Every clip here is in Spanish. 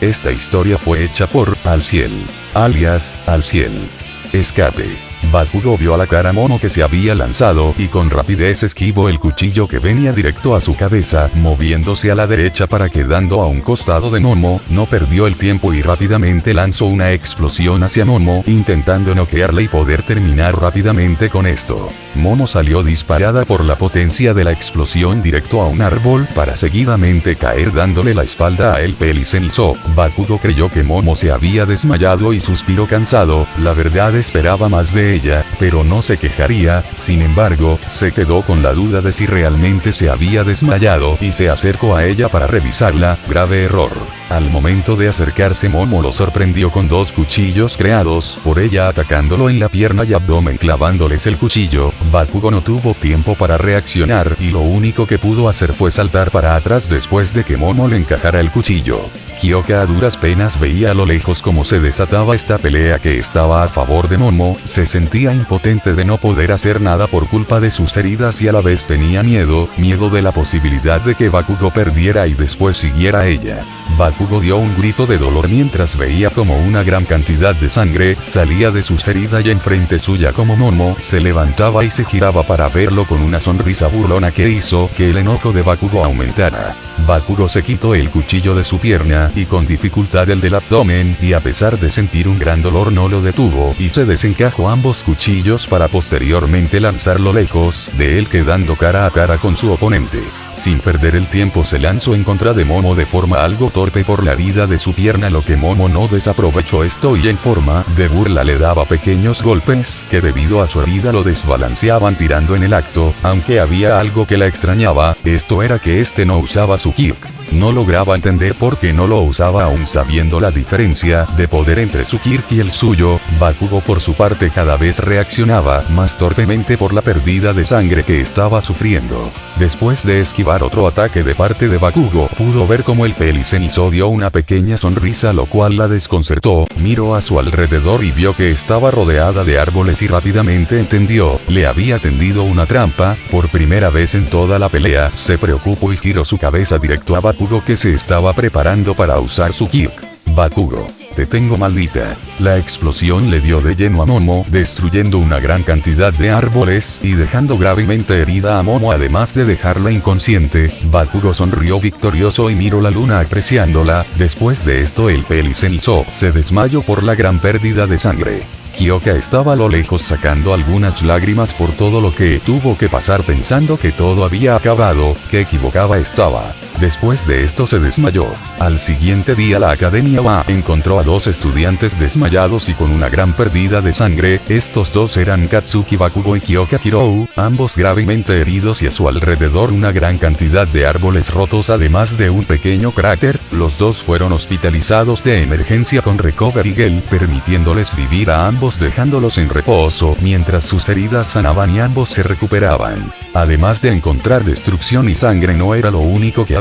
Esta historia fue hecha por Alciel, alias Alciel. Escape. Bakugo vio a la cara mono que se había lanzado y con rapidez esquivó el cuchillo que venía directo a su cabeza, moviéndose a la derecha para quedando a un costado de Momo, no perdió el tiempo y rápidamente lanzó una explosión hacia Momo, intentando noquearle y poder terminar rápidamente con esto. Momo salió disparada por la potencia de la explosión directo a un árbol para seguidamente caer dándole la espalda a el Pelicenzo. Bakugo creyó que Momo se había desmayado y suspiró cansado, la verdad esperaba más de ella, pero no se quejaría. Sin embargo, se quedó con la duda de si realmente se había desmayado y se acercó a ella para revisarla. Grave error. Al momento de acercarse, Momo lo sorprendió con dos cuchillos creados por ella atacándolo en la pierna y abdomen clavándoles el cuchillo. Bakugo no tuvo tiempo para reaccionar y lo único que pudo hacer fue saltar para atrás después de que Momo le encajara el cuchillo. Kyoka a duras penas veía a lo lejos cómo se desataba esta pelea que estaba a favor de Momo, se sentía impotente de no poder hacer nada por culpa de sus heridas y a la vez tenía miedo de la posibilidad de que Bakugo perdiera y después siguiera a ella. Bakugo dio un grito de dolor mientras veía como una gran cantidad de sangre salía de sus heridas y enfrente suya como Momo se levantaba y se giraba para verlo con una sonrisa burlona que hizo que el enojo de Bakugo aumentara. Bakugo se quitó el cuchillo de su pierna y con dificultad el del abdomen y a pesar de sentir un gran dolor no lo detuvo y se desencajó ambos cuchillos para posteriormente lanzarlo lejos de él quedando cara a cara con su oponente. Sin perder el tiempo se lanzó en contra de Momo de forma algo torpe por la herida de su pierna, lo que Momo no desaprovechó esto y en forma de burla le daba pequeños golpes que debido a su herida lo desbalanceaban tirando en el acto, aunque había algo que la extrañaba, esto era que este no usaba su Kirk. No lograba entender por qué no lo usaba aún sabiendo la diferencia de poder entre su Kirk y el suyo. Bakugo por su parte cada vez reaccionaba más torpemente por la pérdida de sangre que estaba sufriendo. Después de esquivar otro ataque de parte de Bakugo, pudo ver como el Pelicenzo dio una pequeña sonrisa lo cual la desconcertó, miró a su alrededor y vio que estaba rodeada de árboles y rápidamente entendió, le había tendido una trampa. Por primera vez en toda la pelea, se preocupó y giró su cabeza directo a Bakugo que se estaba preparando para usar su Kirk. Bakugo, te tengo maldita. La explosión le dio de lleno a Momo, destruyendo una gran cantidad de árboles y dejando gravemente herida a Momo además de dejarla inconsciente. Bakugo sonrió victorioso y miró la luna apreciándola. Después de esto el Pelicenzo se desmayó por la gran pérdida de sangre. Kyoka estaba a lo lejos sacando algunas lágrimas por todo lo que tuvo que pasar pensando que todo había acabado, que equivocada estaba. Después de esto se desmayó. Al siguiente día la Academia Wa encontró a dos estudiantes desmayados y con una gran pérdida de sangre. Estos dos eran Katsuki Bakugo y Kyoka Kirou, ambos gravemente heridos y a su alrededor una gran cantidad de árboles rotos además de un pequeño cráter. Los dos fueron hospitalizados de emergencia con Recovery Gel, permitiéndoles vivir a ambos dejándolos en reposo mientras sus heridas sanaban y ambos se recuperaban. Además de encontrar destrucción y sangre no era lo único que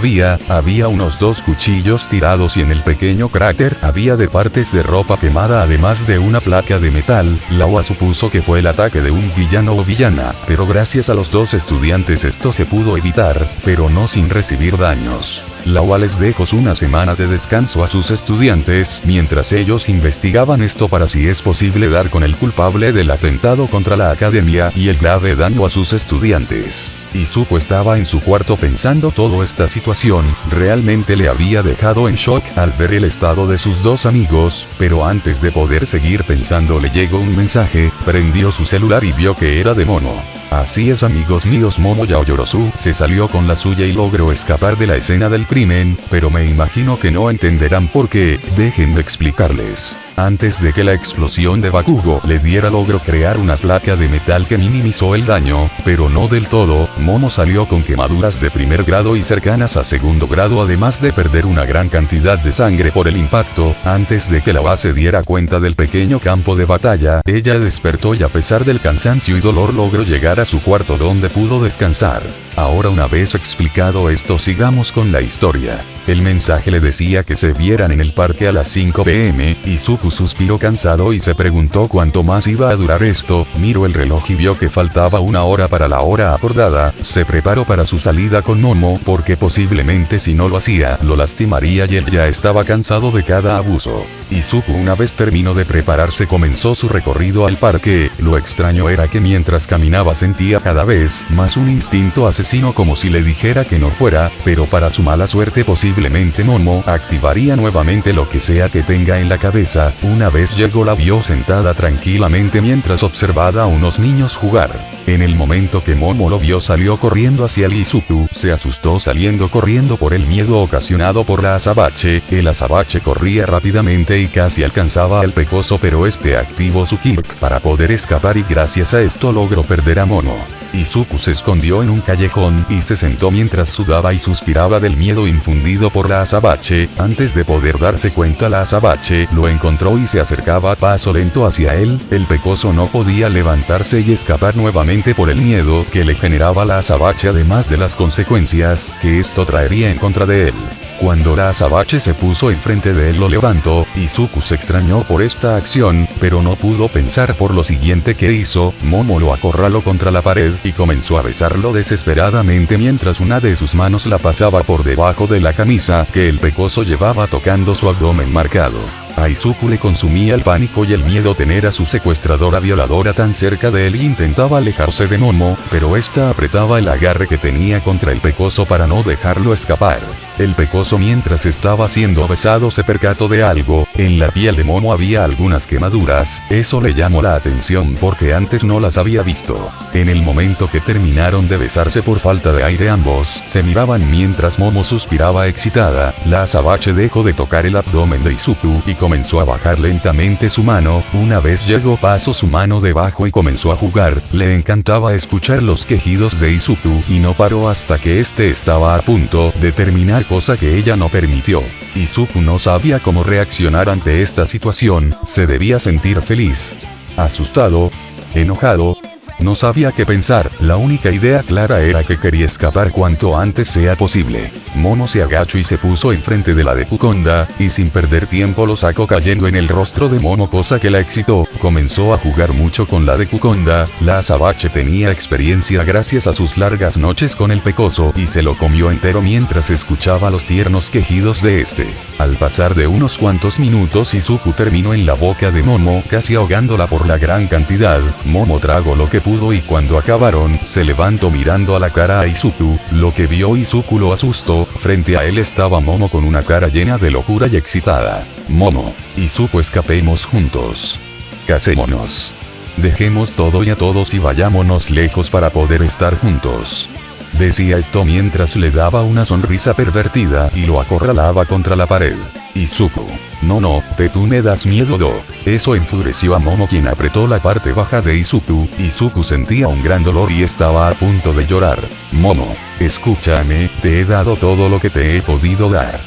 había unos dos cuchillos tirados y en el pequeño cráter había de partes de ropa quemada además de una placa de metal. La OA supuso que fue el ataque de un villano o villana, pero gracias a los dos estudiantes esto se pudo evitar, pero no sin recibir daños. La OA les dejó una semana de descanso a sus estudiantes mientras ellos investigaban esto para si es posible dar con el culpable del atentado contra la academia y el grave daño a sus estudiantes. Izuku estaba en su cuarto pensando toda esta situación, realmente le había dejado en shock al ver el estado de sus dos amigos, pero antes de poder seguir pensando le llegó un mensaje, prendió su celular y vio que era de Momo. Así es amigos míos, Momo Yaoyorozu se salió con la suya y logró escapar de la escena del crimen, pero me imagino que no entenderán por qué, déjenme explicarles. Antes de que la explosión de Bakugo le diera logró crear una placa de metal que minimizó el daño, pero no del todo. Momo salió con quemaduras de primer grado y cercanas a segundo grado además de perder una gran cantidad de sangre por el impacto. Antes de que la base diera cuenta del pequeño campo de batalla, ella despertó y a pesar del cansancio y dolor logró llegar a su cuarto donde pudo descansar. Ahora una vez explicado esto sigamos con la historia. El mensaje le decía que se vieran en el parque a las 5 p.m. Izuku suspiró cansado y se preguntó cuánto más iba a durar esto. Miró el reloj y vio que faltaba una hora para la hora acordada. Se preparó para su salida con Momo porque posiblemente si no lo hacía lo lastimaría y él ya estaba cansado de cada abuso. Izuku una vez terminó de prepararse comenzó su recorrido al parque. Lo extraño era que mientras caminaba sentía cada vez más un instinto asesino como si le dijera que no fuera, pero para su mala suerte posiblemente Momo activaría nuevamente lo que sea que tenga en la cabeza. Una vez llegó la vio sentada tranquilamente mientras observaba a unos niños jugar. En el momento que Momo lo vio salió corriendo hacia el Izuku, se asustó saliendo corriendo por el miedo ocasionado por la azabache. El azabache corría rápidamente y casi alcanzaba al pecoso pero este activó su Kirk para poder escapar y gracias a esto logró perder a Momo. Izuku se escondió en un callejón y se sentó mientras sudaba y suspiraba del miedo infundido por la azabache. Antes de poder darse cuenta la azabache lo encontró y se acercaba a paso lento hacia él. El pecoso no podía levantarse y escapar nuevamente por el miedo que le generaba la azabache además de las consecuencias que esto traería en contra de él. Cuando la azabache se puso enfrente de él lo levantó. Izuku se extrañó por esta acción, pero no pudo pensar por lo siguiente que hizo. Momo lo acorraló contra la pared y comenzó a besarlo desesperadamente mientras una de sus manos la pasaba por debajo de la camisa que el pecoso llevaba tocando su abdomen marcado. A Izuku le consumía el pánico y el miedo tener a su secuestradora violadora tan cerca de él y intentaba alejarse de Momo, pero esta apretaba el agarre que tenía contra el pecoso para no dejarlo escapar. El pecoso mientras estaba siendo besado se percató de algo. En la piel de Momo había algunas quemaduras. Eso le llamó la atención porque antes no las había visto. En el momento que terminaron de besarse por falta de aire ambos se miraban mientras Momo suspiraba excitada. La azabache dejó de tocar el abdomen de Izuku y comenzó a bajar lentamente su mano. Una vez llegó pasó su mano debajo y comenzó a jugar. Le encantaba escuchar los quejidos de Izuku y no paró hasta que este estaba a punto de terminar, cosa que ella no permitió. Izuku no sabía cómo reaccionar ante esta situación. Se debía sentir feliz, asustado, enojado. No sabía qué pensar, la única idea clara era que quería escapar cuanto antes sea posible. Momo se agachó y se puso enfrente de la Deku-konda, y sin perder tiempo lo sacó cayendo en el rostro de Momo, cosa que la excitó. Comenzó a jugar mucho con la Deku-konda. La azabache tenía experiencia gracias a sus largas noches con el pecoso y se lo comió entero mientras escuchaba los tiernos quejidos de este. Al pasar de unos cuantos minutos Izuku terminó en la boca de Momo, casi ahogándola por la gran cantidad. Momo tragó lo que pudo y cuando acabaron, se levantó mirando a la cara a Izuku. Lo que vio Izuku lo asustó. Frente a él estaba Momo con una cara llena de locura y excitada. Momo, Izuku, escapemos juntos. Casémonos. Dejemos todo y a todos y vayámonos lejos para poder estar juntos. Decía esto mientras le daba una sonrisa pervertida y lo acorralaba contra la pared. Izuku. No, tú me das miedo, Eso enfureció a Momo, quien apretó la parte baja de Izuku. Izuku sentía un gran dolor y estaba a punto de llorar. Momo, escúchame, te he dado todo lo que te he podido dar.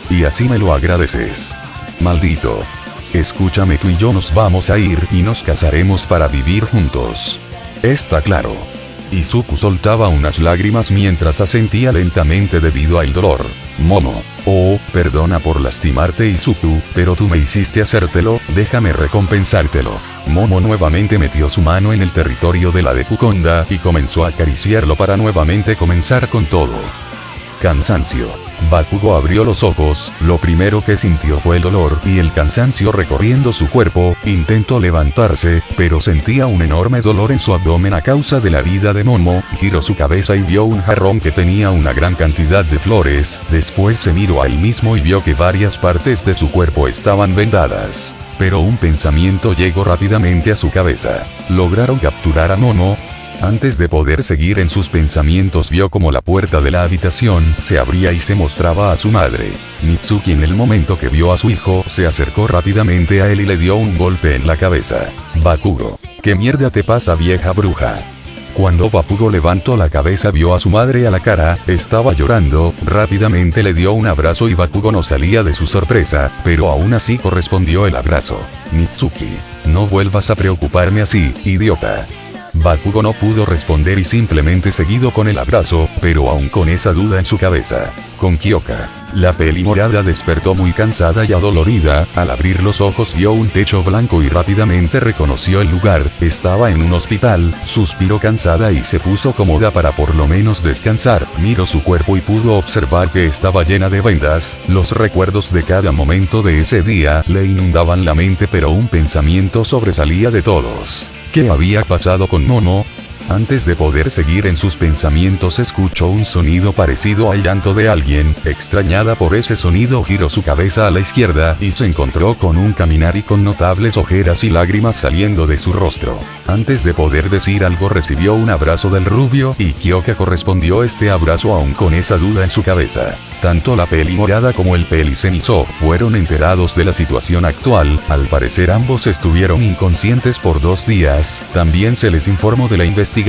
Y así me lo agradeces. Maldito. Escúchame, tú y yo nos vamos a ir y nos casaremos para vivir juntos. ¿Está claro? Izuku soltaba unas lágrimas mientras asentía lentamente debido al dolor. Momo. Oh, perdona por lastimarte, Izuku, pero tú me hiciste hacértelo, déjame recompensártelo. Momo nuevamente metió su mano en el territorio de la Deku-konda y comenzó a acariciarlo para nuevamente comenzar con todo. Cansancio. Bakugo abrió los ojos, lo primero que sintió fue el dolor y el cansancio recorriendo su cuerpo. Intentó levantarse, pero sentía un enorme dolor en su abdomen a causa de la herida de Momo. Giró su cabeza y vio un jarrón que tenía una gran cantidad de flores. Después se miró a él mismo y vio que varias partes de su cuerpo estaban vendadas. Pero un pensamiento llegó rápidamente a su cabeza. ¿Lograron capturar a Momo? Antes de poder seguir en sus pensamientos vio como la puerta de la habitación se abría y se mostraba a su madre. Mitsuki, en el momento que vio a su hijo, se acercó rápidamente a él y le dio un golpe en la cabeza. Bakugo. ¿Qué mierda te pasa, vieja bruja? Cuando Bakugo levantó la cabeza vio a su madre a la cara, estaba llorando. Rápidamente le dio un abrazo y Bakugo no salía de su sorpresa, pero aún así correspondió el abrazo. Mitsuki. No vuelvas a preocuparme así, idiota. Bakugo no pudo responder y simplemente seguido con el abrazo, pero aún con esa duda en su cabeza. Con Kyoka. La peli morada despertó muy cansada y adolorida. Al abrir los ojos vio un techo blanco y rápidamente reconoció el lugar. Estaba en un hospital. Suspiró cansada y se puso cómoda para por lo menos descansar. Miró su cuerpo y pudo observar que estaba llena de vendas. Los recuerdos de cada momento de ese día le inundaban la mente, pero un pensamiento sobresalía de todos. ¿Qué había pasado con Momo? Antes de poder seguir en sus pensamientos escuchó un sonido parecido al llanto de alguien. Extrañada por ese sonido giró su cabeza a la izquierda y se encontró con un Kaminari con notables ojeras y lágrimas saliendo de su rostro. Antes de poder decir algo recibió un abrazo del rubio y Kyoka correspondió este abrazo aún con esa duda en su cabeza. Tanto la peli morada como el peli cenizo fueron enterados de la situación actual. Al parecer ambos estuvieron inconscientes por 2 días. También se les informó de la investigación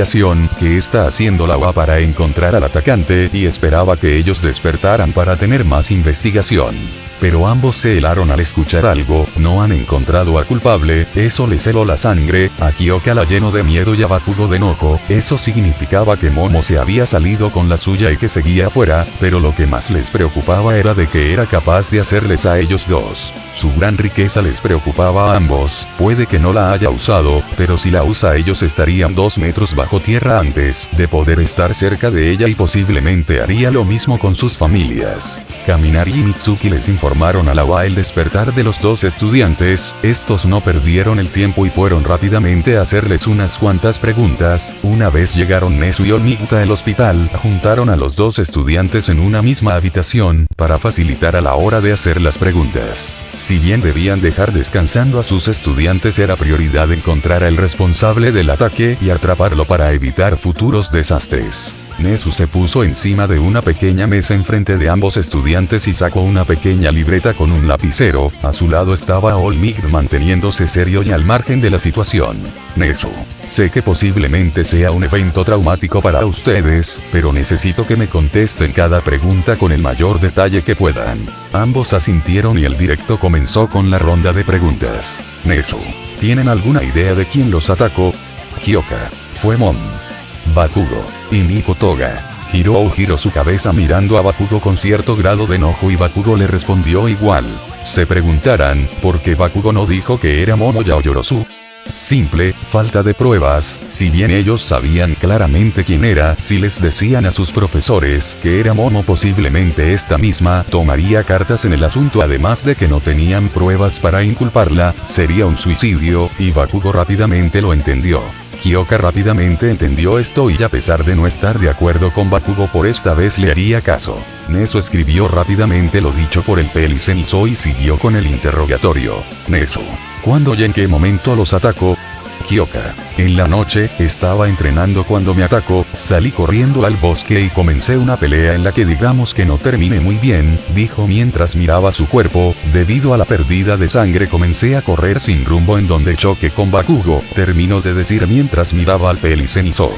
que está haciendo la UA para encontrar al atacante y esperaba que ellos despertaran para tener más investigación. Pero ambos se helaron al escuchar algo. No han encontrado al culpable. Eso les heló la sangre. A Kyoka la llenó de miedo y a Bakugo de enojo. Eso significaba que Momo se había salido con la suya y que seguía afuera, pero lo que más les preocupaba era de que era capaz de hacerles a ellos dos. Su gran riqueza les preocupaba a ambos. Puede que no la haya usado, pero si la usa ellos estarían 2 metros bajo tierra antes de poder estar cerca de ella y posiblemente haría lo mismo con sus familias. Kaminari y Mitsuki les informaron a la UA el despertar de los 2 estudiantes. Estos no perdieron el tiempo y fueron rápidamente a hacerles unas cuantas preguntas. Una vez llegaron Nezu y Onita al hospital, juntaron a los 2 estudiantes en una misma habitación para facilitar a la hora de hacer las preguntas. Si bien debían dejar descansando a sus estudiantes, era prioridad encontrar al responsable del ataque y atraparlo para evitar futuros desastres. Nezu se puso encima de una pequeña mesa enfrente de ambos estudiantes y sacó una pequeña libreta con un lapicero. A su lado estaba Olmig manteniéndose serio y al margen de la situación. Nezu: sé que posiblemente sea un evento traumático para ustedes, pero necesito que me contesten cada pregunta con el mayor detalle que puedan. Ambos asintieron y el directo comenzó con la ronda de preguntas. Nezu: ¿tienen alguna idea de quién los atacó? Kyoka: fue Mon. Bakugo: y Miko Toga. Hirou giró su cabeza mirando a Bakugo con cierto grado de enojo y Bakugo le respondió igual. Se preguntarán, ¿por qué Bakugo no dijo que era Momo Yaoyorozu? Simple, falta de pruebas. Si bien ellos sabían claramente quién era, si les decían a sus profesores que era Momo, posiblemente esta misma tomaría cartas en el asunto, además de que no tenían pruebas para inculparla, sería un suicidio, y Bakugo rápidamente lo entendió. Kyoka rápidamente entendió esto y a pesar de no estar de acuerdo con Bakugo, por esta vez le haría caso. Nezu escribió rápidamente lo dicho por el peli cenizo y siguió con el interrogatorio. Nezu: ¿cuándo y en qué momento los atacó? Kyoka: en la noche, estaba entrenando cuando me atacó, salí corriendo al bosque y comencé una pelea en la que digamos que no terminé muy bien, dijo mientras miraba su cuerpo. Debido a la pérdida de sangre comencé a correr sin rumbo en donde choqué con Bakugo, terminó de decir mientras miraba al peli cenizo.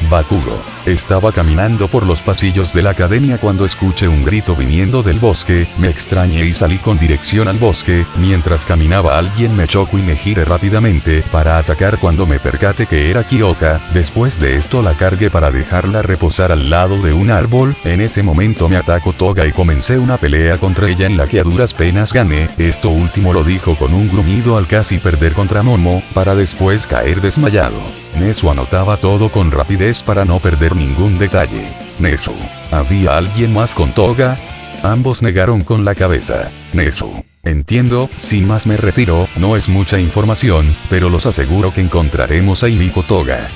Bakugo: estaba caminando por los pasillos de la academia cuando escuché un grito viniendo del bosque, me extrañé y salí con dirección al bosque. Mientras caminaba alguien me chocó y me giré rápidamente para atacar cuando me percaté que era Kyoka. Después de esto la cargué para dejarla reposar al lado de un árbol. En ese momento me atacó Toga y comencé una pelea contra ella en la que a duras penas gané. Esto último lo dijo con un gruñido al casi perder contra Momo, para después caer desmayado. Nezu anotaba todo con rapidez para no perder ningún detalle. Nezu: ¿había alguien más con Toga? Ambos negaron con la cabeza. Nezu: entiendo, sin más me retiro, no es mucha información, pero los aseguro que encontraremos a Miko Toga,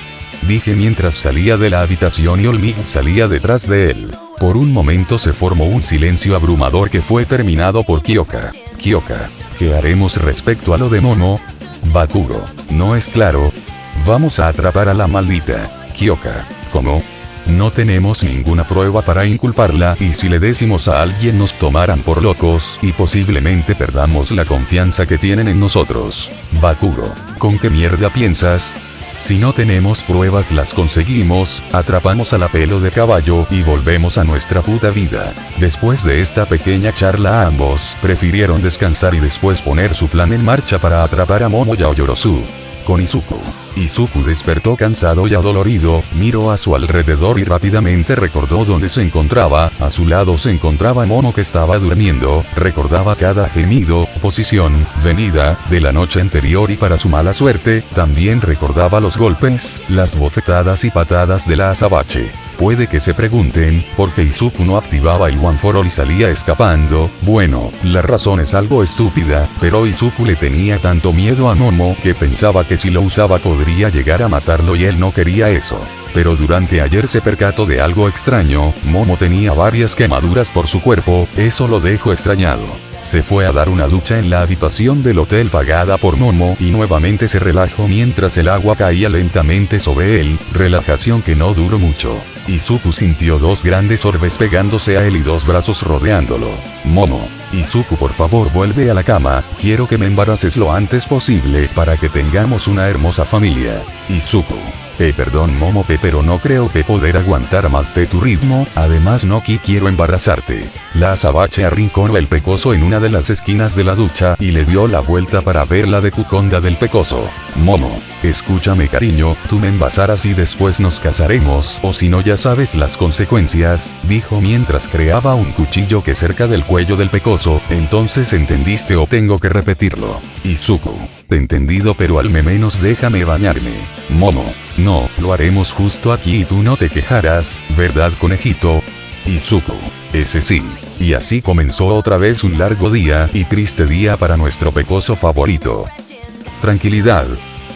dije mientras salía de la habitación y Olmig salía detrás de él. Por un momento se formó un silencio abrumador que fue terminado por Kyoka. Kyoka: ¿qué haremos respecto a lo de Momo? Bakugo: no es claro. Vamos a atrapar a la maldita. Kyoka: ¿cómo? No tenemos ninguna prueba para inculparla y si le decimos a alguien nos tomarán por locos y posiblemente perdamos la confianza que tienen en nosotros. Bakugo: ¿con qué mierda piensas? Si no tenemos pruebas las conseguimos, atrapamos a la pelo de caballo y volvemos a nuestra puta vida. Después de esta pequeña charla ambos prefirieron descansar y después poner su plan en marcha para atrapar a Momo Yaoyorozu. Con Izuku. Izuku despertó cansado y adolorido, miró a su alrededor y rápidamente recordó dónde se encontraba. A su lado se encontraba Momo, que estaba durmiendo. Recordaba cada gemido, posición, venida, de la noche anterior, y para su mala suerte, también recordaba los golpes, las bofetadas y patadas de la azabache. Puede que se pregunten, ¿por qué Izuku no activaba el One for All y salía escapando? Bueno, la razón es algo estúpida, pero Izuku le tenía tanto miedo a Momo que pensaba que si lo usaba podría llegar a matarlo, y él no quería eso. Pero durante ayer se percató de algo extraño. Momo tenía varias quemaduras por su cuerpo, eso lo dejó extrañado. Se fue a dar una ducha en la habitación del hotel pagada por Momo y nuevamente se relajó mientras el agua caía lentamente sobre él, relajación que no duró mucho. Izuku sintió dos grandes orbes pegándose a él y dos brazos rodeándolo. Momo. Izuku, por favor, vuelve a la cama, quiero que me embaraces lo antes posible para que tengamos una hermosa familia. Izuku. Perdón Momo, pero no creo poder aguantar más de tu ritmo, además no quiero embarazarte. La azabache arrinconó el pecoso en una de las esquinas de la ducha y le dio la vuelta para ver la de Kukonda del pecoso. Momo, escúchame cariño, tú me embarazarás y después nos casaremos, o si no ya sabes las consecuencias, dijo mientras creaba un cuchillo que cerca del cuello del pecoso. Entonces entendiste o tengo que repetirlo. Izuku. Entendido, pero al menos déjame bañarme. Momo. No, lo haremos justo aquí y tú no te quejarás, ¿verdad conejito? Izuku. Ese sí. Y así comenzó otra vez un largo día y triste día para nuestro pecoso favorito. Tranquilidad.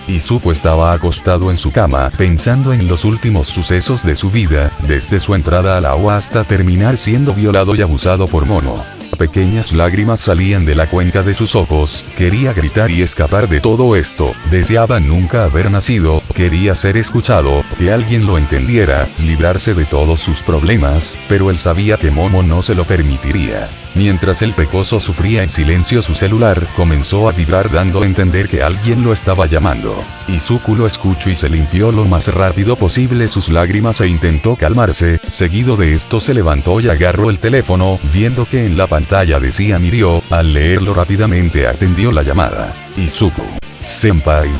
Izuku estaba acostado en su cama pensando en los últimos sucesos de su vida, desde su entrada al agua hasta terminar siendo violado y abusado por Momo. Pequeñas lágrimas salían de la cuenca de sus ojos, quería gritar y escapar de todo esto, deseaba nunca haber nacido, quería ser escuchado, que alguien lo entendiera, librarse de todos sus problemas, pero él sabía que Momo no se lo permitiría. Mientras el pecoso sufría en silencio, su celular comenzó a vibrar dando a entender que alguien lo estaba llamando. Izuku lo escuchó y se limpió lo más rápido posible sus lágrimas e intentó calmarse. Seguido de esto se levantó y agarró el teléfono, viendo que en la pantalla decía Mirio. Al leerlo rápidamente atendió la llamada. Izuku. Senpai.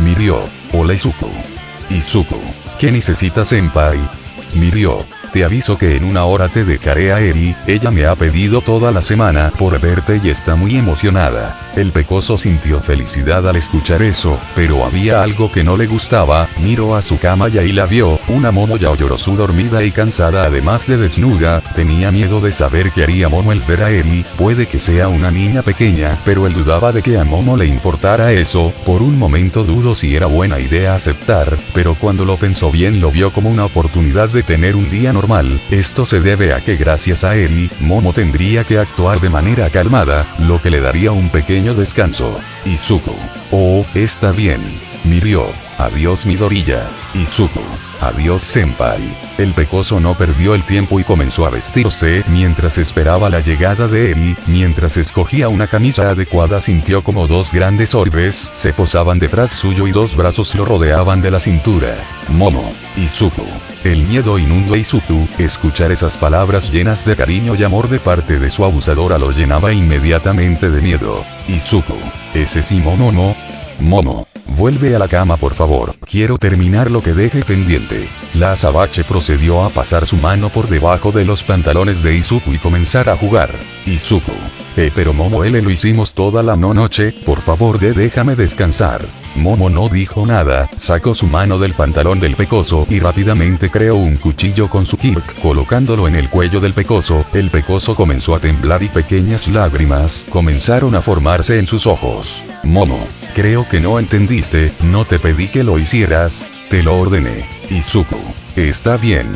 Mirio. Hola Izuku. Izuku. ¿Qué necesitas, senpai? Mirio. Te aviso que en una hora te dejaré a Eri, ella me ha pedido toda la semana por verte y está muy emocionada. El pecoso sintió felicidad al escuchar eso, pero había algo que no le gustaba. Miró a su cama y ahí la vio, una Momo Yaoyorozu dormida y cansada, además de desnuda. Tenía miedo de saber qué haría Momo al ver a Eri, puede que sea una niña pequeña, pero él dudaba de que a Momo le importara eso. Por un momento dudó si era buena idea aceptar, pero cuando lo pensó bien lo vio como una oportunidad de tener un día normal. Esto se debe a que gracias a Eri, Momo tendría que actuar de manera calmada, lo que le daría un pequeño descanso. Izuku. Oh, está bien. Mirio. Adiós Midoriya. Izuku. Adiós senpai. El pecoso no perdió el tiempo y comenzó a vestirse mientras esperaba la llegada de Eri. Mientras escogía una camisa adecuada sintió como dos grandes orbes se posaban detrás suyo y dos brazos lo rodeaban de la cintura. Momo. Izuku. El miedo inundó a Izuku, escuchar esas palabras llenas de cariño y amor de parte de su abusadora lo llenaba inmediatamente de miedo. Izuku. ¿Ese sí Momo no? Momo. Vuelve a la cama por favor, quiero terminar lo que dejé pendiente. La azabache procedió a pasar su mano por debajo de los pantalones de Izuku y comenzar a jugar. Izuku. Pero Momo lo hicimos toda la noche, por favor déjame descansar. Momo no dijo nada, sacó su mano del pantalón del pecoso y rápidamente creó un cuchillo con su kirk, colocándolo en el cuello del pecoso. El pecoso comenzó a temblar y pequeñas lágrimas comenzaron a formarse en sus ojos. Momo, creo que no entendiste, no te pedí que lo hicieras, te lo ordené. Izuku. Está bien.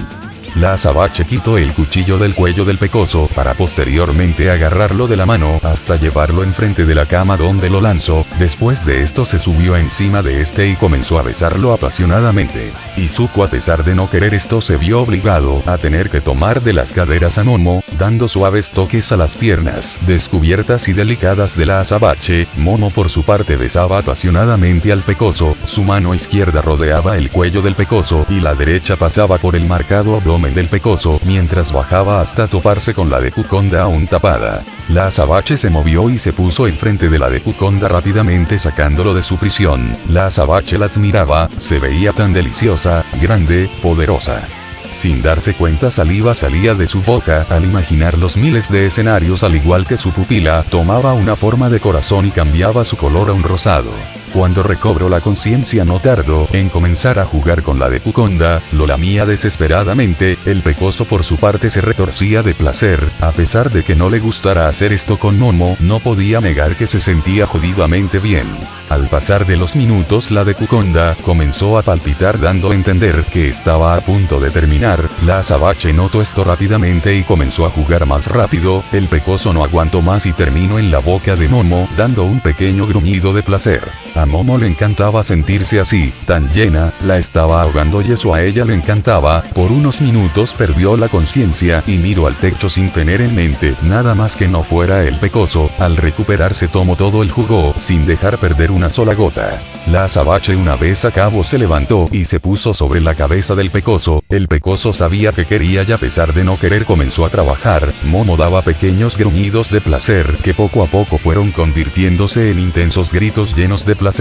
La azabache quitó el cuchillo del cuello del pecoso para posteriormente agarrarlo de la mano hasta llevarlo enfrente de la cama donde lo lanzó. Después de esto se subió encima de este y comenzó a besarlo apasionadamente. Izuku, a pesar de no querer esto, se vio obligado a tener que tomar de las caderas a Momo, dando suaves toques a las piernas descubiertas y delicadas de la azabache. Momo por su parte besaba apasionadamente al pecoso, su mano izquierda rodeaba el cuello del pecoso y la derecha pasaba por el marcado abdomen abdomen del pecoso mientras bajaba hasta toparse con la de Kukonda aún tapada. La azabache se movió y se puso enfrente de la de Kukonda rápidamente sacándolo de su prisión. La azabache la admiraba, se veía tan deliciosa, grande, poderosa. Sin darse cuenta saliva salía de su boca al imaginar los miles de escenarios al igual que su pupila tomaba una forma de corazón y cambiaba su color a un rosado. Cuando recobró la conciencia no tardó en comenzar a jugar con la de Kukonda, lo lamía desesperadamente, el pecoso por su parte se retorcía de placer, a pesar de que no le gustara hacer esto con Momo, no podía negar que se sentía jodidamente bien. Al pasar de los minutos la de Kukonda comenzó a palpitar dando a entender que estaba a punto de terminar, la azabache notó esto rápidamente y comenzó a jugar más rápido, el pecoso no aguantó más y terminó en la boca de Momo dando un pequeño gruñido de placer. A Momo le encantaba sentirse así, tan llena, la estaba ahogando y eso a ella le encantaba, por unos minutos perdió la conciencia y miró al techo sin tener en mente nada más que no fuera el pecoso, al recuperarse tomó todo el jugo sin dejar perder una sola gota. La azabache una vez a cabo se levantó y se puso sobre la cabeza del pecoso, el pecoso sabía que quería y a pesar de no querer comenzó a trabajar, Momo daba pequeños gruñidos de placer que poco a poco fueron convirtiéndose en intensos gritos llenos de placer.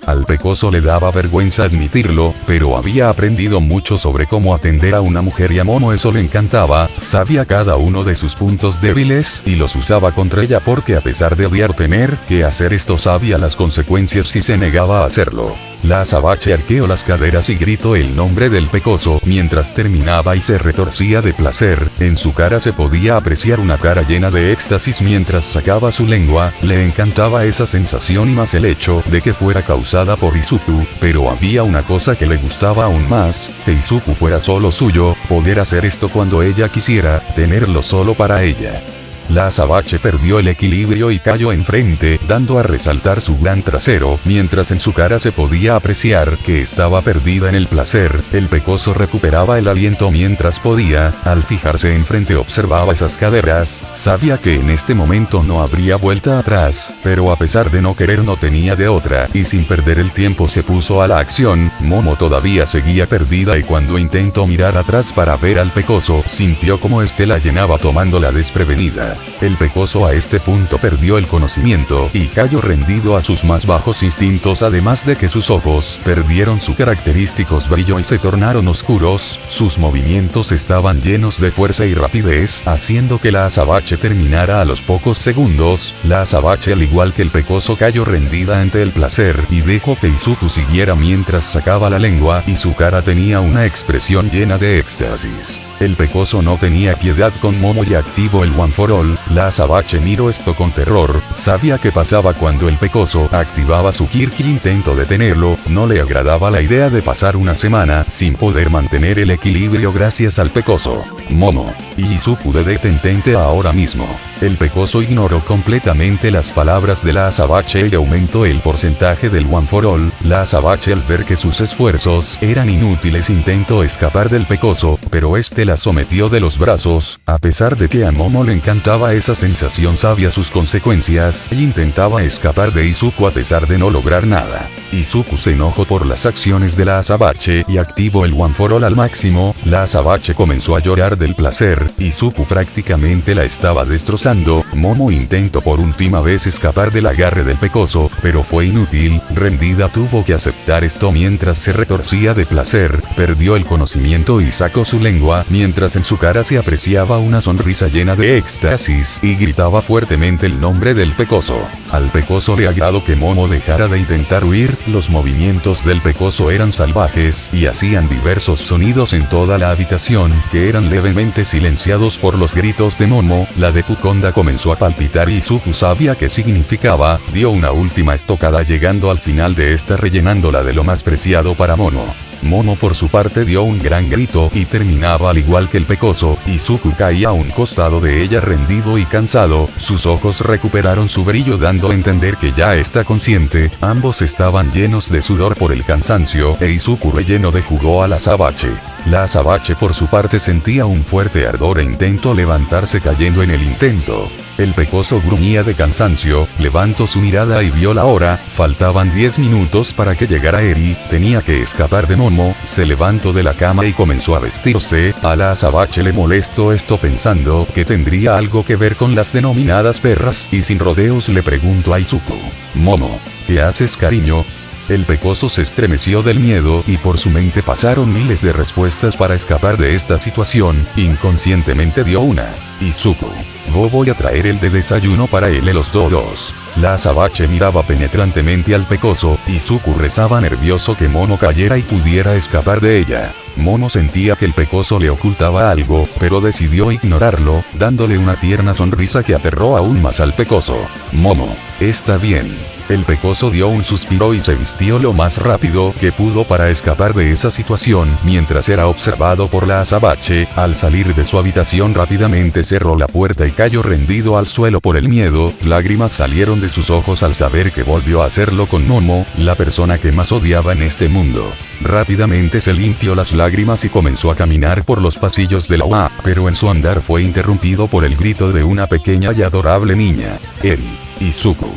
Al pecoso le daba vergüenza admitirlo, pero había aprendido mucho sobre cómo atender a una mujer y a Momo eso le encantaba, sabía cada uno de sus puntos débiles y los usaba contra ella porque a pesar de odiar tener que hacer esto sabía las consecuencias si se negaba a hacerlo. La azabache arqueó las caderas y gritó el nombre del pecoso mientras terminaba y se retorcía de placer, en su cara se podía apreciar una cara llena de éxtasis mientras sacaba su lengua, le encantaba esa sensación y más el hecho de que fuera causada por Izuku, pero había una cosa que le gustaba aún más, que Izuku fuera solo suyo, poder hacer esto cuando ella quisiera, tenerlo solo para ella. La azabache perdió el equilibrio y cayó enfrente, dando a resaltar su gran trasero, mientras en su cara se podía apreciar que estaba perdida en el placer, el pecoso recuperaba el aliento mientras podía, al fijarse enfrente observaba esas caderas, sabía que en este momento no habría vuelta atrás, pero a pesar de no querer no tenía de otra, y sin perder el tiempo se puso a la acción, Momo todavía seguía perdida y cuando intentó mirar atrás para ver al pecoso, sintió como este la llenaba tomándola desprevenida. El pecoso a este punto perdió el conocimiento y cayó rendido a sus más bajos instintos además de que sus ojos perdieron su característicos brillo y se tornaron oscuros, sus movimientos estaban llenos de fuerza y rapidez, haciendo que la azabache terminara a los pocos segundos, la azabache al igual que el pecoso cayó rendida ante el placer y dejó que Izuku siguiera mientras sacaba la lengua y su cara tenía una expresión llena de éxtasis. El pecoso no tenía piedad con Momo y activó el One for All, la azabache miró esto con terror, sabía qué pasaba cuando el pecoso activaba su Kirki intento detenerlo, no le agradaba la idea de pasar una semana sin poder mantener el equilibrio gracias al pecoso. Momo y Izuku detente ahora mismo. El pecoso ignoró completamente las palabras de la azabache y aumentó el porcentaje del One for All, la azabache al ver que sus esfuerzos eran inútiles intentó escapar del pecoso, pero este la sometió de los brazos, a pesar de que a Momo le encantaba esa sensación sabía sus consecuencias, e intentaba escapar de Izuku a pesar de no lograr nada. Izuku se enojó por las acciones de la azabache y activó el One for All al máximo, la azabache comenzó a llorar del placer, Izuku prácticamente la estaba destrozando, Momo intentó por última vez escapar del agarre del pecoso, pero fue inútil, rendida tuvo que aceptar esto mientras se retorcía de placer, perdió el conocimiento y sacó su lengua, mientras en su cara se apreciaba una sonrisa llena de éxtasis y gritaba fuertemente el nombre del pecoso. Al pecoso le agradó que Momo dejara de intentar huir, los movimientos del pecoso eran salvajes y hacían diversos sonidos en toda la habitación, que eran levemente silenciados por los gritos de Momo, la de Kukonda comenzó a palpitar y Izuku sabía qué significaba, dio una última estocada llegando al final de esta rellenándola de lo más preciado para Momo. Momo por su parte dio un gran grito y terminaba al igual que el pecoso, Izuku caía a un costado de ella rendido y cansado, sus ojos recuperaron su brillo dando a entender que ya está consciente, ambos estaban llenos de sudor por el cansancio e Izuku relleno de jugo a la azabache. La azabache por su parte sentía un fuerte ardor e intentó levantarse cayendo en el intento. El pecoso gruñía de cansancio, levantó su mirada y vio la hora, faltaban 10 minutos para que llegara Eri, tenía que escapar de Momo, se levantó de la cama y comenzó a vestirse. A la azabache le molestó esto pensando que tendría algo que ver con las denominadas perras y sin rodeos le preguntó a Izuku: Momo, ¿qué haces, cariño? El pecoso se estremeció del miedo y por su mente pasaron miles de respuestas para escapar de esta situación, inconscientemente dio una: Izuku, voy a traer el de desayuno para él y los dos. La azabache miraba penetrantemente al pecoso, Izuku rezaba nervioso que Momo cayera y pudiera escapar de ella. Momo sentía que el pecoso le ocultaba algo, pero decidió ignorarlo, dándole una tierna sonrisa que aterró aún más al pecoso. Momo, está bien. El pecoso dio un suspiro y se vistió lo más rápido que pudo para escapar de esa situación, mientras era observado por la azabache. Al salir de su habitación rápidamente cerró la puerta y cayó rendido al suelo por el miedo, lágrimas salieron de sus ojos al saber que volvió a hacerlo con Momo, la persona que más odiaba en este mundo. Rápidamente se limpió las lágrimas y comenzó a caminar por los pasillos de la UA, pero en su andar fue interrumpido por el grito de una pequeña y adorable niña: Eri, Izuku.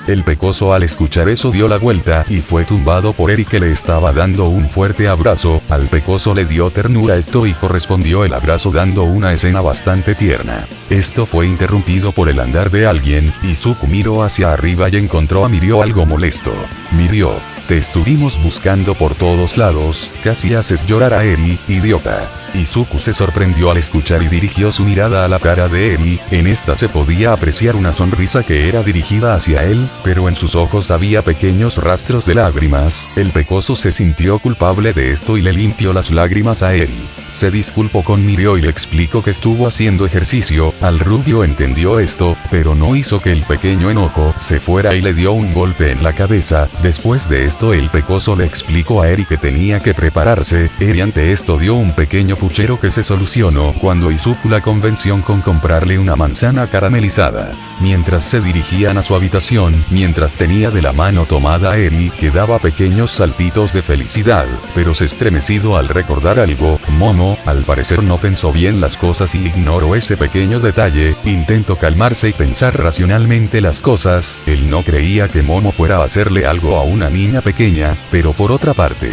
El pecoso al escuchar eso dio la vuelta y fue tumbado por Eri, que le estaba dando un fuerte abrazo. Al pecoso le dio ternura esto y correspondió el abrazo dando una escena bastante tierna. Esto fue interrumpido por el andar de alguien. Izuku miró hacia arriba y encontró a Mirio algo molesto. Mirio, te estuvimos buscando por todos lados, casi haces llorar a Eri, idiota. Izuku se sorprendió al escuchar y dirigió su mirada a la cara de Eri, en esta se podía apreciar una sonrisa que era dirigida hacia él, pero en sus ojos había pequeños rastros de lágrimas. El pecoso se sintió culpable de esto y le limpió las lágrimas a Eri. Se disculpó con Mirio y le explicó que estuvo haciendo ejercicio. Al rubio entendió esto, pero no hizo que el pequeño enojo se fuera y le dio un golpe en la cabeza. Después de esto el pecoso le explicó a Eri que tenía que prepararse. Eri ante esto dio un pequeño puchero que se solucionó cuando Izuku la convenció con comprarle una manzana caramelizada. Mientras se dirigían a su habitación, mientras tenía de la mano tomada a Eri, que daba pequeños saltitos de felicidad, pero se estremecido al recordar algo. Momo, al parecer no pensó bien las cosas y ignoró ese pequeño detalle. Intentó calmarse y pensar racionalmente las cosas. Él no creía que Momo fuera a hacerle algo a una niña pequeña, pero por otra parte,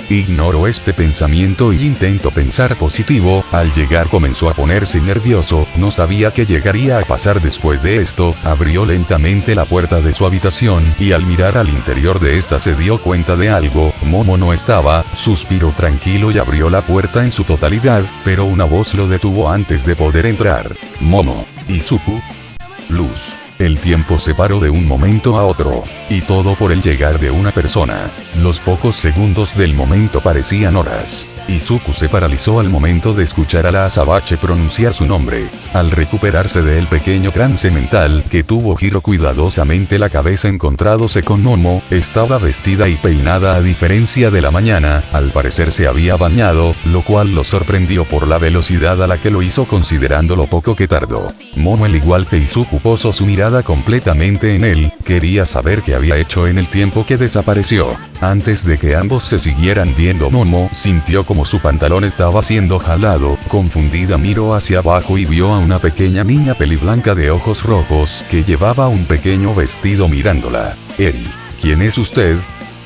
ignoró este pensamiento y intentó pensar positivo. Al llegar comenzó a ponerse nervioso, no sabía qué llegaría a pasar después de esto. Abrió lentamente la puerta de su habitación y al mirar al interior de esta se dio cuenta de algo. Momo no estaba. Suspiró tranquilo y abrió la puerta en su totalidad, pero una voz lo detuvo antes de poder entrar. Momo, Izuku. Luz. El tiempo se paró de un momento a otro, y todo por el llegar de una persona. Los pocos segundos del momento parecían horas. Izuku se paralizó al momento de escuchar a la azabache pronunciar su nombre. Al recuperarse del pequeño trance mental que tuvo, giró cuidadosamente la cabeza encontrándose con Momo. Estaba vestida y peinada a diferencia de la mañana, al parecer se había bañado, lo cual lo sorprendió por la velocidad a la que lo hizo considerando lo poco que tardó. Momo, al igual que Izuku, posó su mirada completamente en él, quería saber qué había hecho en el tiempo que desapareció. Antes de que ambos se siguieran viendo, Momo sintió como su pantalón estaba siendo jalado. Confundida miró hacia abajo y vio a una pequeña niña peliblanca de ojos rojos que llevaba un pequeño vestido mirándola. Eri, ¿quién es usted?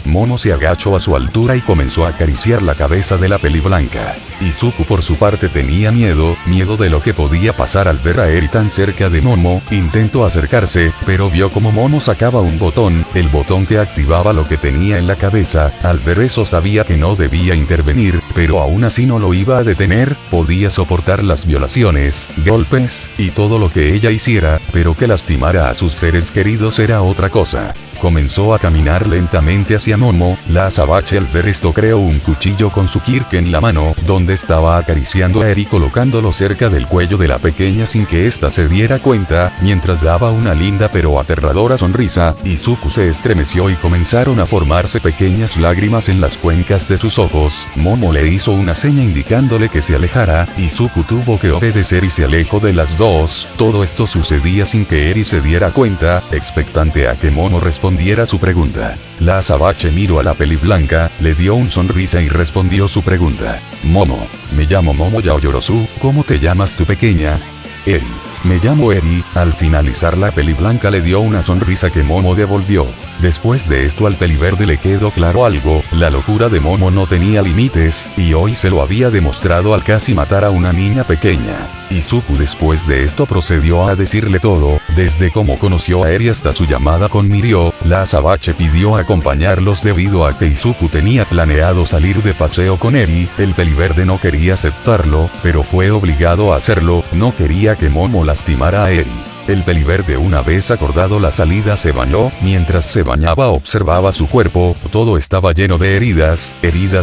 Momo se agachó a su altura y comenzó a acariciar la cabeza de la peliblanca. Izuku por su parte tenía miedo de lo que podía pasar al ver a Eri tan cerca de Momo. Intentó acercarse, pero vio como Momo sacaba un botón, el botón que activaba lo que tenía en la cabeza. Al ver eso sabía que no debía intervenir, pero aún así no lo iba a detener. Podía soportar las violaciones, golpes, y todo lo que ella hiciera, pero que lastimara a sus seres queridos era otra cosa. Comenzó a caminar lentamente hacia Momo. La azabache al ver esto creó un cuchillo con su kirk en la mano, donde estaba acariciando a Eri colocándolo cerca del cuello de la pequeña sin que ésta se diera cuenta, mientras daba una linda pero aterradora sonrisa. Izuku se estremeció y comenzaron a formarse pequeñas lágrimas en las cuencas de sus ojos. Momo le hizo una seña indicándole que se alejara. Izuku tuvo que obedecer y se alejó de las dos. Todo esto sucedía sin que Eri se diera cuenta, expectante a que Momo respondiera su pregunta. La azabache miró a la peliblanca, le dio una sonrisa y respondió su pregunta. Momo, me llamo Momo Yaoyorozu, ¿cómo te llamas tu pequeña? Eri. Me llamo Eri. Al finalizar la peliblanca le dio una sonrisa que Momo devolvió. Después de esto al peliverde le quedó claro algo, la locura de Momo no tenía límites, y hoy se lo había demostrado al casi matar a una niña pequeña. Izuku después de esto procedió a decirle todo, desde cómo conoció a Eri hasta su llamada con Mirio. La Azabache pidió acompañarlos debido a que Izuku tenía planeado salir de paseo con Eri. El peliverde no quería aceptarlo, pero fue obligado a hacerlo, no quería que Momo lastimara a Eri. El peliverde una vez acordado la salida se bañó, mientras se bañaba observaba su cuerpo, todo estaba lleno de heridas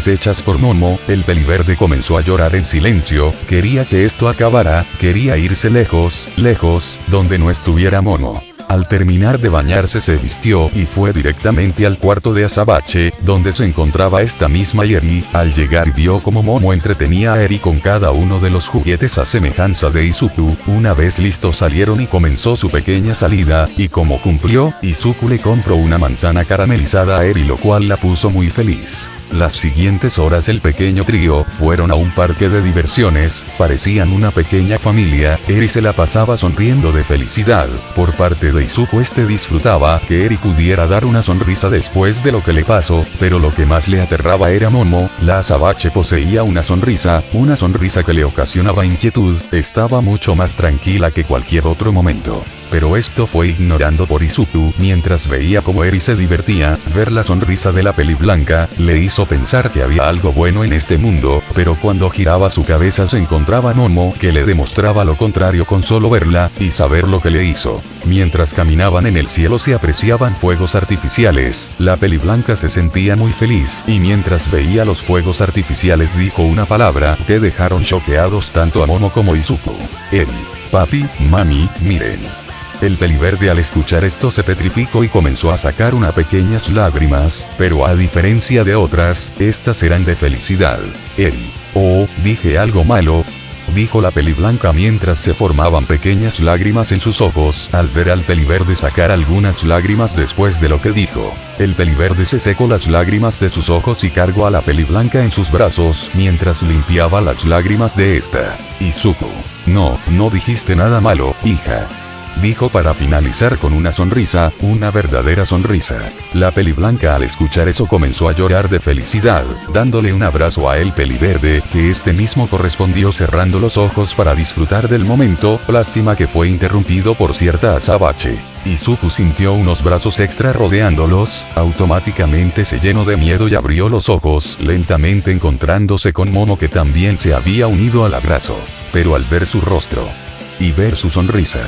hechas por Momo. El peliverde comenzó a llorar en silencio, quería que esto acabara, quería irse lejos, donde no estuviera Momo. Al terminar de bañarse se vistió y fue directamente al cuarto de Azabache, donde se encontraba esta misma Eri. Al llegar vio como Momo entretenía a Eri con cada uno de los juguetes a semejanza de Izuku. Una vez listos salieron y comenzó su pequeña salida, y como cumplió, Izuku le compró una manzana caramelizada a Eri, lo cual la puso muy feliz. Las siguientes horas el pequeño trío fueron a un parque de diversiones, parecían una pequeña familia. Eri se la pasaba sonriendo de felicidad. Por parte de Izuku disfrutaba que Eri pudiera dar una sonrisa después de lo que le pasó, pero lo que más le aterraba era Momo. La Azabache poseía una sonrisa que le ocasionaba inquietud, estaba mucho más tranquila que cualquier otro momento. Pero esto fue ignorando por Izuku, mientras veía como Eri se divertía. Ver la sonrisa de la peliblanca le hizo pensar que había algo bueno en este mundo, pero cuando giraba su cabeza se encontraba Momo, que le demostraba lo contrario con solo verla y saber lo que le hizo. Mientras caminaban en el cielo se apreciaban fuegos artificiales. La peliblanca se sentía muy feliz, y mientras veía los fuegos artificiales dijo una palabra que dejaron choqueados tanto a Momo como a Izuku. Eri, papi, mami, miren. El peliverde al escuchar esto se petrificó y comenzó a sacar unas pequeñas lágrimas, pero a diferencia de otras, estas eran de felicidad. Eri, oh, dije algo malo, dijo la peliblanca mientras se formaban pequeñas lágrimas en sus ojos. Al ver al peliverde sacar algunas lágrimas después de lo que dijo, el peliverde se secó las lágrimas de sus ojos y cargó a la peliblanca en sus brazos mientras limpiaba las lágrimas de esta. Izuku, no dijiste nada malo, hija, dijo para finalizar con una sonrisa, una verdadera sonrisa. La peliblanca al escuchar eso comenzó a llorar de felicidad, dándole un abrazo a el peliverde, que este mismo correspondió cerrando los ojos para disfrutar del momento. Lástima que fue interrumpido por cierta Azabache. Izuku sintió unos brazos extra rodeándolos, automáticamente se llenó de miedo y abrió los ojos, lentamente encontrándose con Momo, que también se había unido al abrazo. Pero al ver su rostro y ver su sonrisa,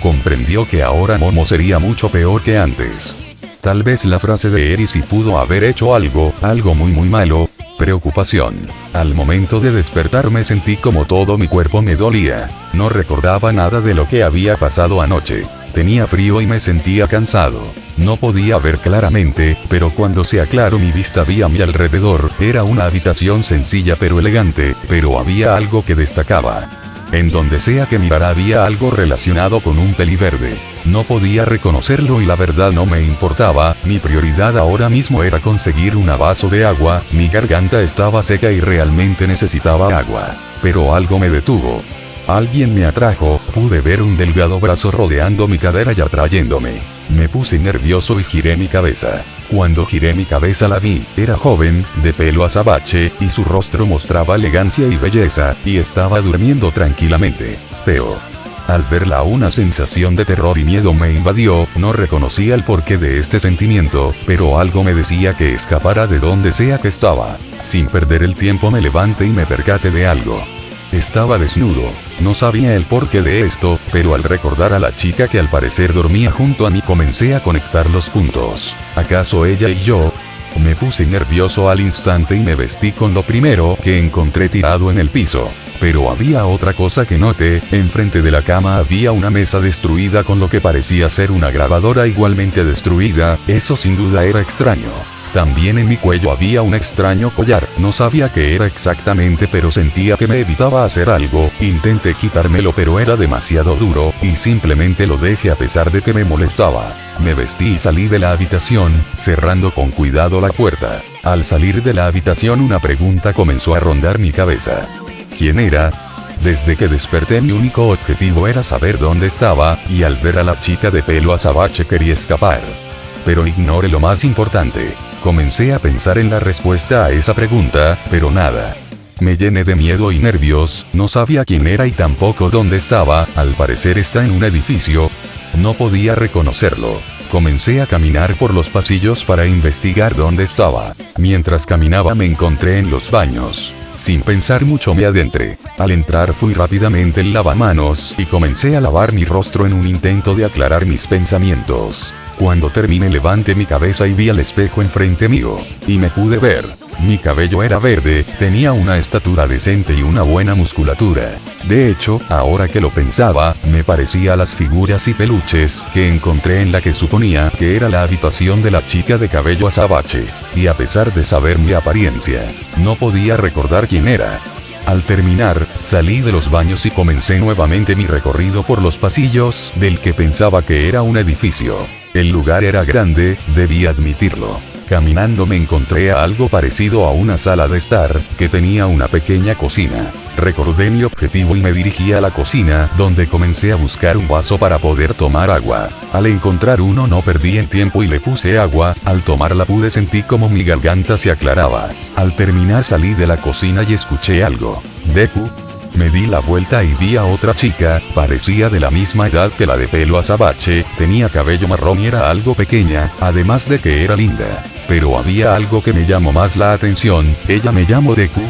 comprendió que ahora Momo sería mucho peor que antes. Tal vez la frase de Eri si pudo haber hecho algo muy malo. Preocupación. Al momento de despertarme sentí como todo mi cuerpo me dolía. No recordaba nada de lo que había pasado anoche. Tenía frío y me sentía cansado. No podía ver claramente, pero cuando se aclaró mi vista vi a mi alrededor. Era una habitación sencilla pero elegante, pero había algo que destacaba. En donde sea que mirara había algo relacionado con un peliverde. No podía reconocerlo y la verdad no me importaba, mi prioridad ahora mismo era conseguir un vaso de agua. Mi garganta estaba seca y realmente necesitaba agua. Pero algo me detuvo. Alguien me atrajo, pude ver un delgado brazo rodeando mi cadera y atrayéndome. Me puse nervioso y giré mi cabeza. Cuando giré mi cabeza la vi, era joven, de pelo azabache, y su rostro mostraba elegancia y belleza, y estaba durmiendo tranquilamente. Pero al verla una sensación de terror y miedo me invadió. No reconocía el porqué de este sentimiento, pero algo me decía que escapara de donde sea que estaba. Sin perder el tiempo me levanté y me percaté de algo. Estaba desnudo. No sabía el porqué de esto, pero al recordar a la chica que al parecer dormía junto a mí comencé a conectar los puntos. ¿Acaso ella y yo? Me puse nervioso al instante y me vestí con lo primero que encontré tirado en el piso. Pero había otra cosa que noté. Enfrente de la cama había una mesa destruida con lo que parecía ser una grabadora igualmente destruida. Eso sin duda era extraño. También en mi cuello había un extraño collar. No sabía qué era exactamente, pero sentía que me evitaba hacer algo. Intenté quitármelo pero era demasiado duro, y simplemente lo dejé a pesar de que me molestaba. Me vestí y salí de la habitación, cerrando con cuidado la puerta. Al salir de la habitación una pregunta comenzó a rondar mi cabeza. ¿Quién era? Desde que desperté mi único objetivo era saber dónde estaba, y al ver a la chica de pelo azabache quería escapar. Pero ignore lo más importante. Comencé a pensar en la respuesta a esa pregunta, pero nada. Me llené de miedo y nervios, no sabía quién era y tampoco dónde estaba, al parecer está en un edificio. No podía reconocerlo. Comencé a caminar por los pasillos para investigar dónde estaba. Mientras caminaba me encontré en los baños. Sin pensar mucho me adentré. Al entrar fui rápidamente al lavamanos y comencé a lavar mi rostro en un intento de aclarar mis pensamientos. Cuando terminé levanté mi cabeza y vi al espejo enfrente mío. Y me pude ver. Mi cabello era verde, tenía una estatura decente y una buena musculatura. De hecho, ahora que lo pensaba, me parecía a las figuras y peluches que encontré en la que suponía que era la habitación de la chica de cabello azabache. Y a pesar de saber mi apariencia, no podía recordar quién era. Al terminar, salí de los baños y comencé nuevamente mi recorrido por los pasillos del que pensaba que era un edificio. El lugar era grande, debí admitirlo. Caminando me encontré a algo parecido a una sala de estar, que tenía una pequeña cocina. Recordé mi objetivo y me dirigí a la cocina, donde comencé a buscar un vaso para poder tomar agua. Al encontrar uno no perdí el tiempo y le puse agua, al tomarla pude sentir como mi garganta se aclaraba. Al terminar salí de la cocina y escuché algo. Deku. Me di la vuelta y vi a otra chica, parecía de la misma edad que la de pelo azabache, tenía cabello marrón y era algo pequeña, además de que era linda. Pero había algo que me llamó más la atención, ella me llamó Deku.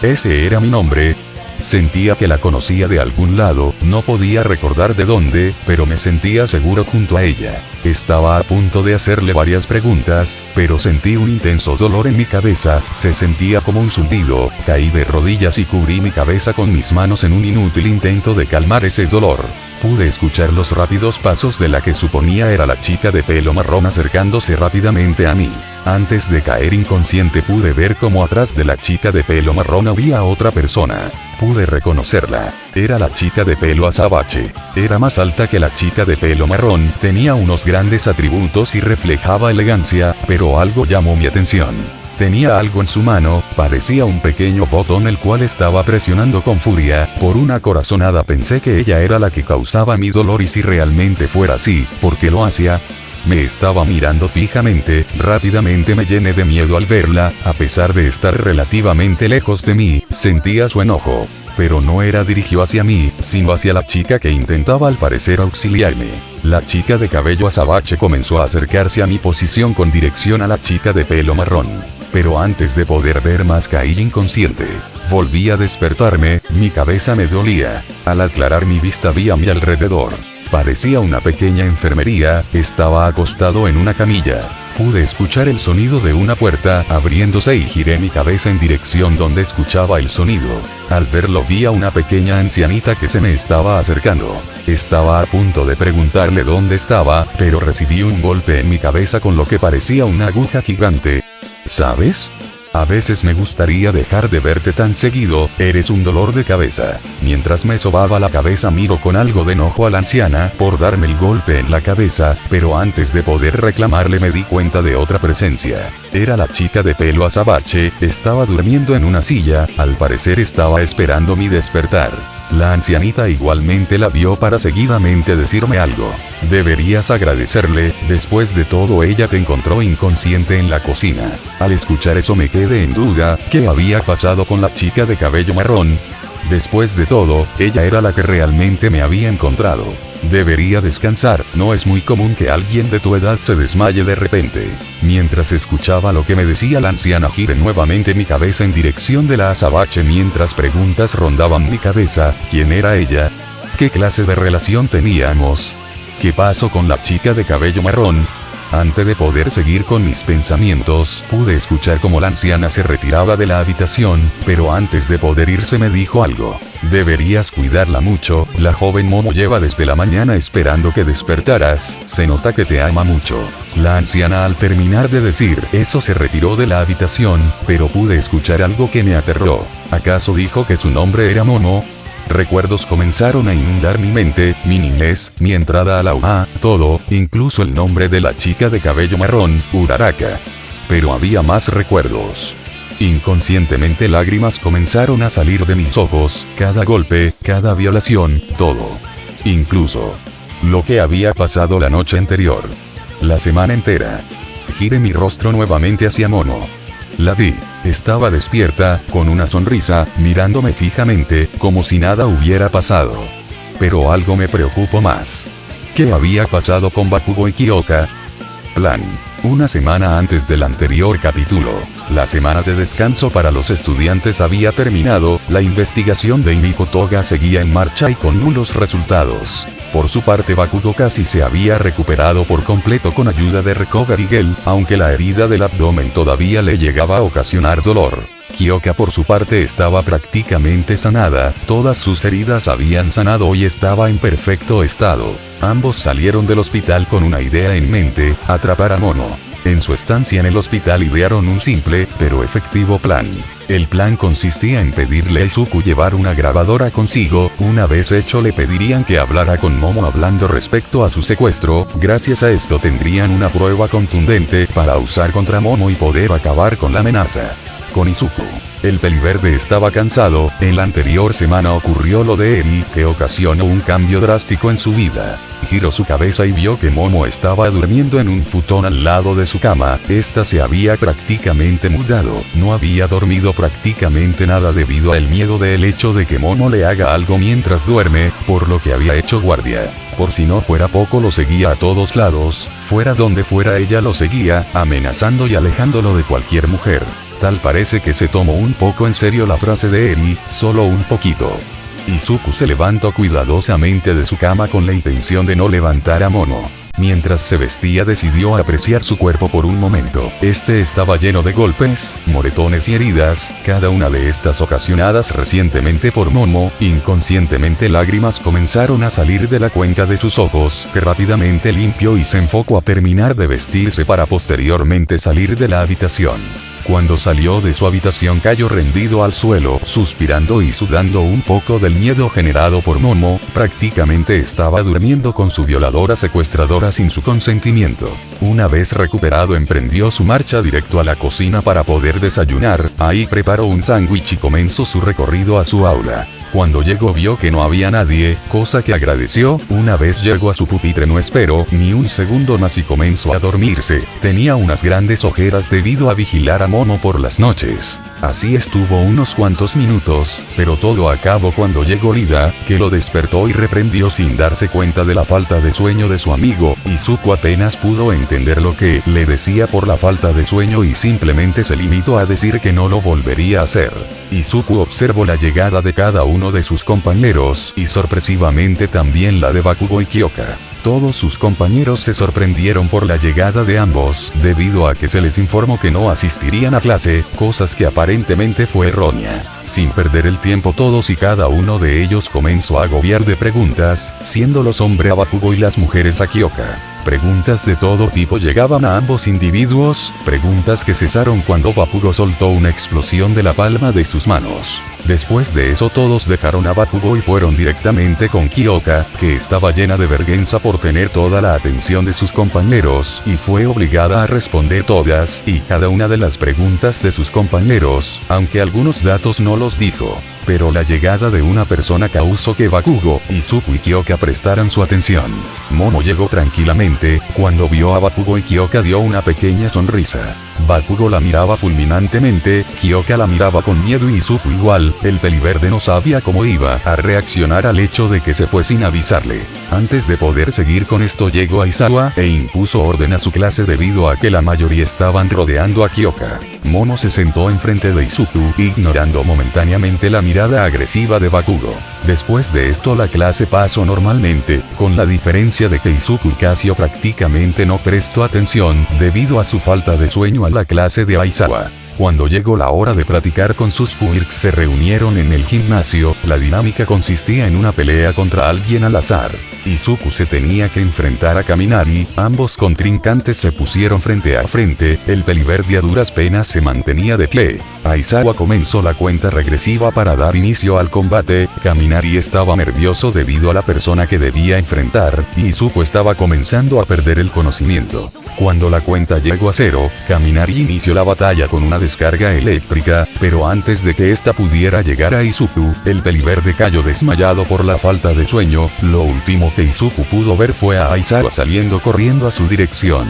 Ese era mi nombre. Sentía que la conocía de algún lado, no podía recordar de dónde, pero me sentía seguro junto a ella. Estaba a punto de hacerle varias preguntas, pero sentí un intenso dolor en mi cabeza, se sentía como un zumbido, caí de rodillas y cubrí mi cabeza con mis manos en un inútil intento de calmar ese dolor. Pude escuchar los rápidos pasos de la que suponía era la chica de pelo marrón acercándose rápidamente a mí. Antes de caer inconsciente pude ver cómo atrás de la chica de pelo marrón había otra persona. Pude reconocerla. Era la chica de pelo azabache. Era más alta que la chica de pelo marrón, tenía unos grandes atributos y reflejaba elegancia, pero algo llamó mi atención. Tenía algo en su mano, parecía un pequeño botón el cual estaba presionando con furia. Por una corazonada pensé que ella era la que causaba mi dolor y si realmente fuera así, ¿por qué lo hacía? Me estaba mirando fijamente, rápidamente me llené de miedo al verla, a pesar de estar relativamente lejos de mí, sentía su enojo. Pero no era dirigido hacia mí, sino hacia la chica que intentaba al parecer auxiliarme. La chica de cabello azabache comenzó a acercarse a mi posición con dirección a la chica de pelo marrón. Pero antes de poder ver más caí inconsciente. Volví a despertarme, mi cabeza me dolía. Al aclarar mi vista vi a mi alrededor. Parecía una pequeña enfermería, estaba acostado en una camilla. Pude escuchar el sonido de una puerta abriéndose y giré mi cabeza en dirección donde escuchaba el sonido. Al verlo vi a una pequeña ancianita que se me estaba acercando. Estaba a punto de preguntarle dónde estaba, pero recibí un golpe en mi cabeza con lo que parecía una aguja gigante. ¿Sabes? A veces me gustaría dejar de verte tan seguido, eres un dolor de cabeza. Mientras me sobaba la cabeza miro con algo de enojo a la anciana por darme el golpe en la cabeza, pero antes de poder reclamarle me di cuenta de otra presencia. Era la chica de pelo azabache, estaba durmiendo en una silla, al parecer estaba esperando mi despertar. La ancianita igualmente la vio para seguidamente decirme algo. Deberías agradecerle, después de todo ella te encontró inconsciente en la cocina. Al escuchar eso me quedé en duda, ¿qué había pasado con la chica de cabello marrón? Después de todo, ella era la que realmente me había encontrado. Debería descansar, no es muy común que alguien de tu edad se desmaye de repente. Mientras escuchaba lo que me decía la anciana giré nuevamente mi cabeza en dirección de la azabache mientras preguntas rondaban mi cabeza, ¿quién era ella? ¿Qué clase de relación teníamos? ¿Qué pasó con la chica de cabello marrón? Antes de poder seguir con mis pensamientos, pude escuchar cómo la anciana se retiraba de la habitación, pero antes de poder irse me dijo algo. Deberías cuidarla mucho, la joven Momo lleva desde la mañana esperando que despertaras, se nota que te ama mucho. La anciana al terminar de decir eso se retiró de la habitación, pero pude escuchar algo que me aterró. ¿Acaso dijo que su nombre era Momo? Recuerdos comenzaron a inundar mi mente, mi niñez, mi entrada a la UA, todo, incluso el nombre de la chica de cabello marrón, Uraraka. Pero había más recuerdos. Inconscientemente lágrimas comenzaron a salir de mis ojos, cada golpe, cada violación, todo. Incluso lo que había pasado la noche anterior. La semana entera. Giré mi rostro nuevamente hacia Momo. La vi. Estaba despierta, con una sonrisa, mirándome fijamente, como si nada hubiera pasado. Pero algo me preocupó más. ¿Qué había pasado con Bakugo y Kyoka? Plan. Una semana antes del anterior capítulo, la semana de descanso para los estudiantes había terminado, la investigación de Himiko Toga seguía en marcha y con nulos resultados. Por su parte Bakugo casi se había recuperado por completo con ayuda de Recovery Gel, aunque la herida del abdomen todavía le llegaba a ocasionar dolor. Kyoka por su parte estaba prácticamente sanada, todas sus heridas habían sanado y estaba en perfecto estado. Ambos salieron del hospital con una idea en mente: atrapar a Momo. En su estancia en el hospital idearon un simple, pero efectivo plan. El plan consistía en pedirle a Izuku llevar una grabadora consigo. Una vez hecho le pedirían que hablara con Momo hablando respecto a su secuestro. Gracias a esto tendrían una prueba contundente para usar contra Momo y poder acabar con la amenaza. Con Izuku. El peliverde estaba cansado. En la anterior semana ocurrió lo de Eri, que ocasionó un cambio drástico en su vida. Giró su cabeza y vio que Momo estaba durmiendo en un futón al lado de su cama. Esta se había prácticamente mudado. No había dormido prácticamente nada debido al miedo del hecho de que Momo le haga algo mientras duerme, por lo que había hecho guardia. Por si no fuera poco, lo seguía a todos lados. Fuera donde fuera ella lo seguía, amenazando y alejándolo de cualquier mujer. Tal parece que se tomó un poco en serio la frase de Eri, solo un poquito. Izuku se levantó cuidadosamente de su cama con la intención de no levantar a Momo. Mientras se vestía decidió apreciar su cuerpo por un momento. Este estaba lleno de golpes, moretones y heridas, cada una de estas ocasionadas recientemente por Momo. Inconscientemente lágrimas comenzaron a salir de la cuenca de sus ojos, que rápidamente limpió y se enfocó a terminar de vestirse para posteriormente salir de la habitación. Cuando salió de su habitación cayó rendido al suelo, suspirando y sudando un poco del miedo generado por Momo. Prácticamente estaba durmiendo con su violadora secuestradora sin su consentimiento. Una vez recuperado emprendió su marcha directo a la cocina para poder desayunar. Ahí preparó un sándwich y comenzó su recorrido a su aula. Cuando llegó vio que no había nadie, cosa que agradeció. Una vez llegó a su pupitre no esperó ni un segundo más y comenzó a dormirse. Tenía unas grandes ojeras debido a vigilar a Momo por las noches. Así estuvo unos cuantos minutos, pero todo acabó cuando llegó Lida, que lo despertó y reprendió sin darse cuenta de la falta de sueño de su amigo. Izuku apenas pudo entender lo que le decía por la falta de sueño y simplemente se limitó a decir que no lo volvería a hacer. Izuku observó la llegada de cada uno de sus compañeros, y sorpresivamente también la de Bakugo y Kyoka. Todos sus compañeros se sorprendieron por la llegada de ambos, debido a que se les informó que no asistirían a clase, cosas que aparentemente fue errónea. Sin perder el tiempo todos y cada uno de ellos comenzó a agobiar de preguntas, siendo los hombres a Bakugo y las mujeres a Kyoka. Preguntas de todo tipo llegaban a ambos individuos, preguntas que cesaron cuando Bakugo soltó una explosión de la palma de sus manos. Después de eso todos dejaron a Bakugo y fueron directamente con Kyoka, que estaba llena de vergüenza por tener toda la atención de sus compañeros, y fue obligada a responder todas y cada una de las preguntas de sus compañeros, aunque algunos datos no los dijo. Pero la llegada de una persona causó que Bakugo, Izuku y Kyoka prestaran su atención. Momo llegó tranquilamente. Cuando vio a Bakugo y Kyoka dio una pequeña sonrisa. Bakugo la miraba fulminantemente, Kyoka la miraba con miedo y Izuku igual. El peliverde no sabía cómo iba a reaccionar al hecho de que se fue sin avisarle. Antes de poder seguir con esto llegó Aizawa e impuso orden a su clase debido a que la mayoría estaban rodeando a Kyoka. Momo se sentó enfrente de Izuku, ignorando momentáneamente la mirada agresiva de Bakugo. Después de esto la clase pasó normalmente, con la diferencia de que Izuku Casio prácticamente no prestó atención, debido a su falta de sueño a la clase de Aizawa. Cuando llegó la hora de practicar con sus quirks se reunieron en el gimnasio. La dinámica consistía en una pelea contra alguien al azar. Izuku se tenía que enfrentar a Kaminari, ambos contrincantes se pusieron frente a frente, el peliverde a duras penas se mantenía de pie. Aizawa comenzó la cuenta regresiva para dar inicio al combate. Kaminari estaba nervioso debido a la persona que debía enfrentar, y Izuku estaba comenzando a perder el conocimiento. Cuando la cuenta llegó a 0, Kaminari inició la batalla con una descarga eléctrica, pero antes de que ésta pudiera llegar a Izuku, el peliverde cayó desmayado por la falta de sueño. Lo último que Izuku pudo ver fue a Aizawa saliendo corriendo a su dirección.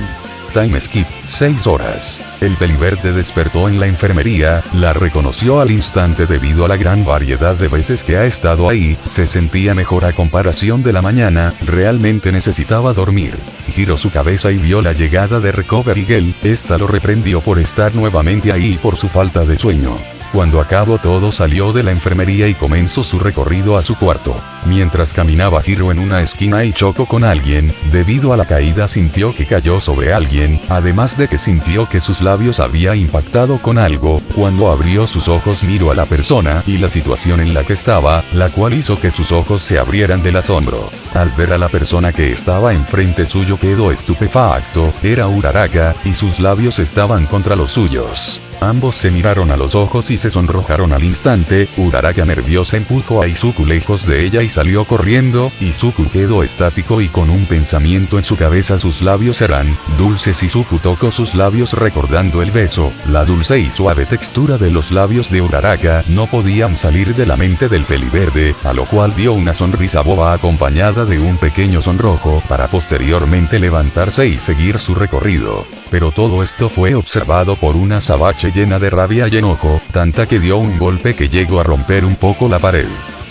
Time skip, 6 horas. El peliverde despertó en la enfermería, la reconoció al instante debido a la gran variedad de veces que ha estado ahí, se sentía mejor a comparación de la mañana, realmente necesitaba dormir. Giró su cabeza y vio la llegada de Recovery Girl, esta lo reprendió por estar nuevamente ahí por su falta de sueño. Cuando acabó todo salió de la enfermería y comenzó su recorrido a su cuarto. Mientras caminaba giró en una esquina y chocó con alguien, debido a la caída sintió que cayó sobre alguien, además de que sintió que sus labios había impactado con algo. Cuando abrió sus ojos miró a la persona y la situación en la que estaba, la cual hizo que sus ojos se abrieran del asombro. Al ver a la persona que estaba enfrente suyo quedó estupefacto, era Uraraka, y sus labios estaban contra los suyos. Ambos se miraron a los ojos y se sonrojaron al instante. Uraraka nerviosa empujó a Izuku lejos de ella y salió corriendo. Izuku quedó estático y con un pensamiento en su cabeza: sus labios serán dulces. Izuku tocó sus labios recordando el beso. La dulce y suave textura de los labios de Uraraka no podían salir de la mente del peliverde, a lo cual dio una sonrisa boba acompañada de un pequeño sonrojo para posteriormente levantarse y seguir su recorrido. Pero todo esto fue observado por una azabache llena de rabia y enojo, tanta que dio un golpe que llegó a romper un poco la pared.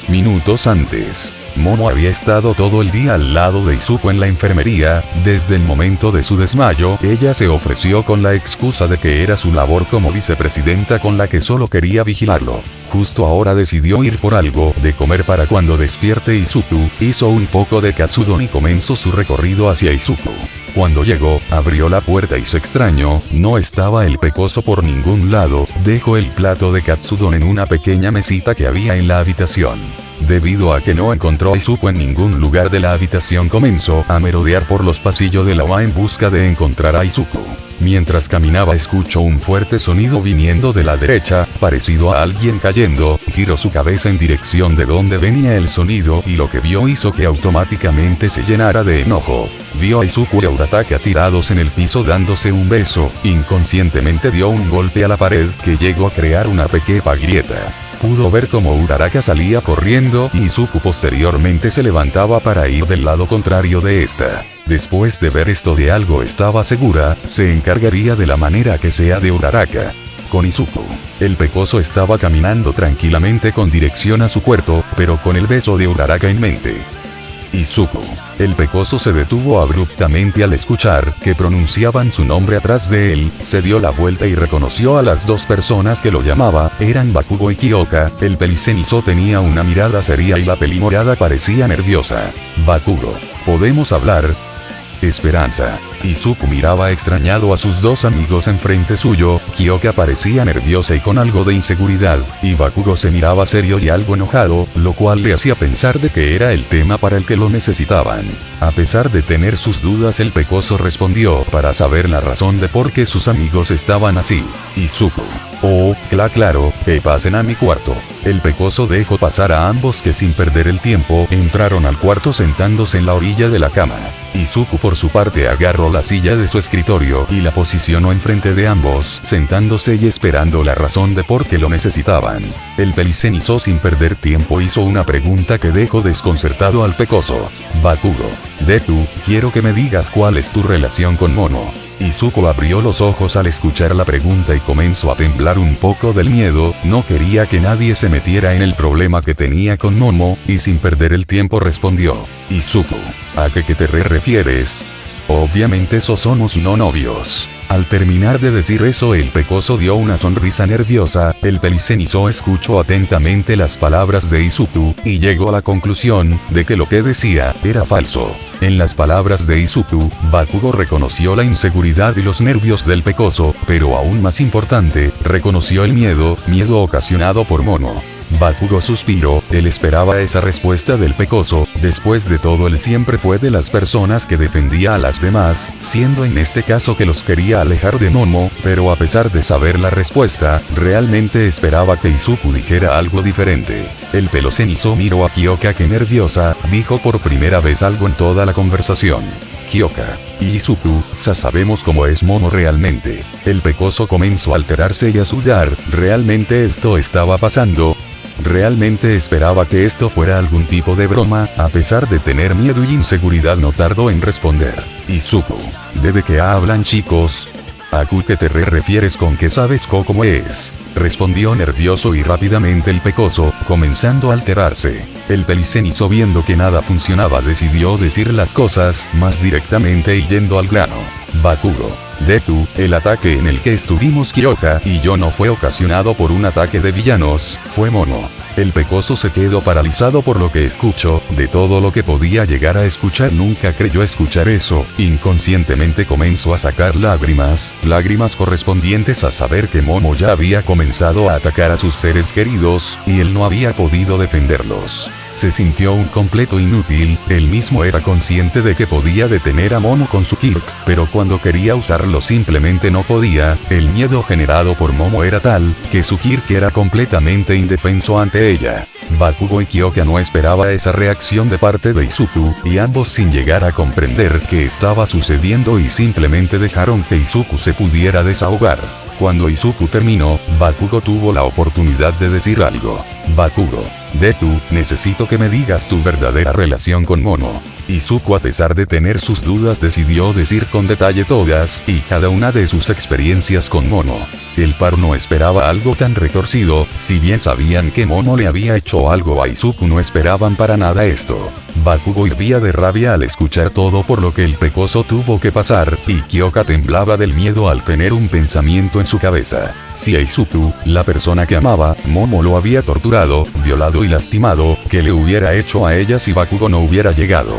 Minutos antes, Momo había estado todo el día al lado de Izuku en la enfermería. Desde el momento de su desmayo, ella se ofreció con la excusa de que era su labor como vicepresidenta con la que solo quería vigilarlo. Justo ahora decidió ir por algo de comer para cuando despierte Izuku. Hizo un poco de katsudon y comenzó su recorrido hacia Izuku. Cuando llegó, abrió la puerta y se extrañó, no estaba el pecoso por ningún lado. Dejó el plato de katsudon en una pequeña mesita que había en la habitación. Debido a que no encontró a Izuku en ningún lugar de la habitación, comenzó a merodear por los pasillos de la OA en busca de encontrar a Izuku. Mientras caminaba escuchó un fuerte sonido viniendo de la derecha, parecido a alguien cayendo. Giró su cabeza en dirección de donde venía el sonido y lo que vio hizo que automáticamente se llenara de enojo. Vio a Izuku y a Uraraka tirados en el piso dándose un beso. Inconscientemente dio un golpe a la pared que llegó a crear una pequeña grieta. Pudo ver cómo Uraraka salía corriendo y Izuku posteriormente se levantaba para ir del lado contrario de esta. Después de ver esto, de algo estaba segura, se encargaría de la manera que sea de Uraraka. Con Izuku, el pecoso estaba caminando tranquilamente con dirección a su cuarto, pero con el beso de Uraraka en mente. Izuku. El pecoso se detuvo abruptamente al escuchar que pronunciaban su nombre atrás de él, se dio la vuelta y reconoció a las dos personas que lo llamaba, eran Bakugo y Kyoka. El pelicenizo tenía una mirada seria y la pelimorada parecía nerviosa. Bakugo, ¿podemos hablar? Esperanza. Izuku miraba extrañado a sus dos amigos enfrente suyo. Kyoka parecía nerviosa y con algo de inseguridad, y Bakugo se miraba serio y algo enojado, lo cual le hacía pensar de que era el tema para el que lo necesitaban. A pesar de tener sus dudas, el pecoso respondió para saber la razón de por qué sus amigos estaban así. Izuku. Oh, claro, que pasen a mi cuarto. El pecoso dejó pasar a ambos que sin perder el tiempo entraron al cuarto sentándose en la orilla de la cama. Izuku por su parte agarró la silla de su escritorio y la posicionó enfrente de ambos, sentándose y esperando la razón de por qué lo necesitaban. El pelicenizo sin perder tiempo hizo una pregunta que dejó desconcertado al pecoso. Bakugo, Deku, quiero que me digas cuál es tu relación con Momo. Izuku abrió los ojos al escuchar la pregunta y comenzó a temblar un poco del miedo. No quería que nadie se metiera en el problema que tenía con Momo, y sin perder el tiempo respondió. Izuku, ¿a qué te refieres? Obviamente somos no novios. Al terminar de decir eso, el pecoso dio una sonrisa nerviosa. El pelicenizo escuchó atentamente las palabras de Izuku, y llegó a la conclusión de que lo que decía era falso. En las palabras de Izuku, Bakugo reconoció la inseguridad y los nervios del pecoso, pero aún más importante, reconoció el miedo ocasionado por Momo. Bakugo suspiró, él esperaba esa respuesta del pecoso. Después de todo, él siempre fue de las personas que defendía a las demás, siendo en este caso que los quería alejar de Momo, pero a pesar de saber la respuesta, realmente esperaba que Izuku dijera algo diferente. El pelicenizo miró a Kyoka que nerviosa, dijo por primera vez algo en toda la conversación. Kyoka. Y Izuku, sabemos cómo es Momo realmente. El pecoso comenzó a alterarse y a sudar. ¿Realmente esto estaba pasando? Realmente esperaba que esto fuera algún tipo de broma. A pesar de tener miedo y inseguridad, no tardó en responder. Izuku, ¿de qué hablan, chicos? ¿A qué te refieres con que sabes cómo es? Respondió nervioso y rápidamente el pecoso, comenzando a alterarse. El pelicenizo, viendo que nada funcionaba, decidió decir las cosas más directamente y yendo al grano. Bakugo, Deku, el ataque en el que estuvimos Kyoka y yo no fue ocasionado por un ataque de villanos, fue Momo. El pecoso se quedó paralizado por lo que escuchó. De todo lo que podía llegar a escuchar, nunca creyó escuchar eso. Inconscientemente comenzó a sacar lágrimas correspondientes a saber que Momo ya había comenzado a atacar a sus seres queridos, y él no había podido defenderlos. Se sintió un completo inútil. Él mismo era consciente de que podía detener a Momo con su Kirk, pero cuando quería usarlo simplemente no podía. El miedo generado por Momo era tal, que su Kirk era completamente indefenso ante ella. Bakugo y Kyoka no esperaba esa reacción de parte de Izuku, y ambos, sin llegar a comprender qué estaba sucediendo, y simplemente dejaron que Izuku se pudiera desahogar. Cuando Izuku terminó, Bakugo tuvo la oportunidad de decir algo. Bakugo, Deku, necesito que me digas tu verdadera relación con Momo. Izuku, a pesar de tener sus dudas, decidió decir con detalle todas y cada una de sus experiencias con Momo. El par no esperaba algo tan retorcido. Si bien sabían que Momo le había hecho algo a Izuku, no esperaban para nada esto. Bakugo hirvía de rabia al escuchar todo por lo que el pecoso tuvo que pasar, y Kyoka temblaba del miedo al tener un pensamiento en su cabeza. Si a Izuku, la persona que amaba, Momo lo había torturado, violado y lastimado, ¿qué le hubiera hecho a ella si Bakugo no hubiera llegado?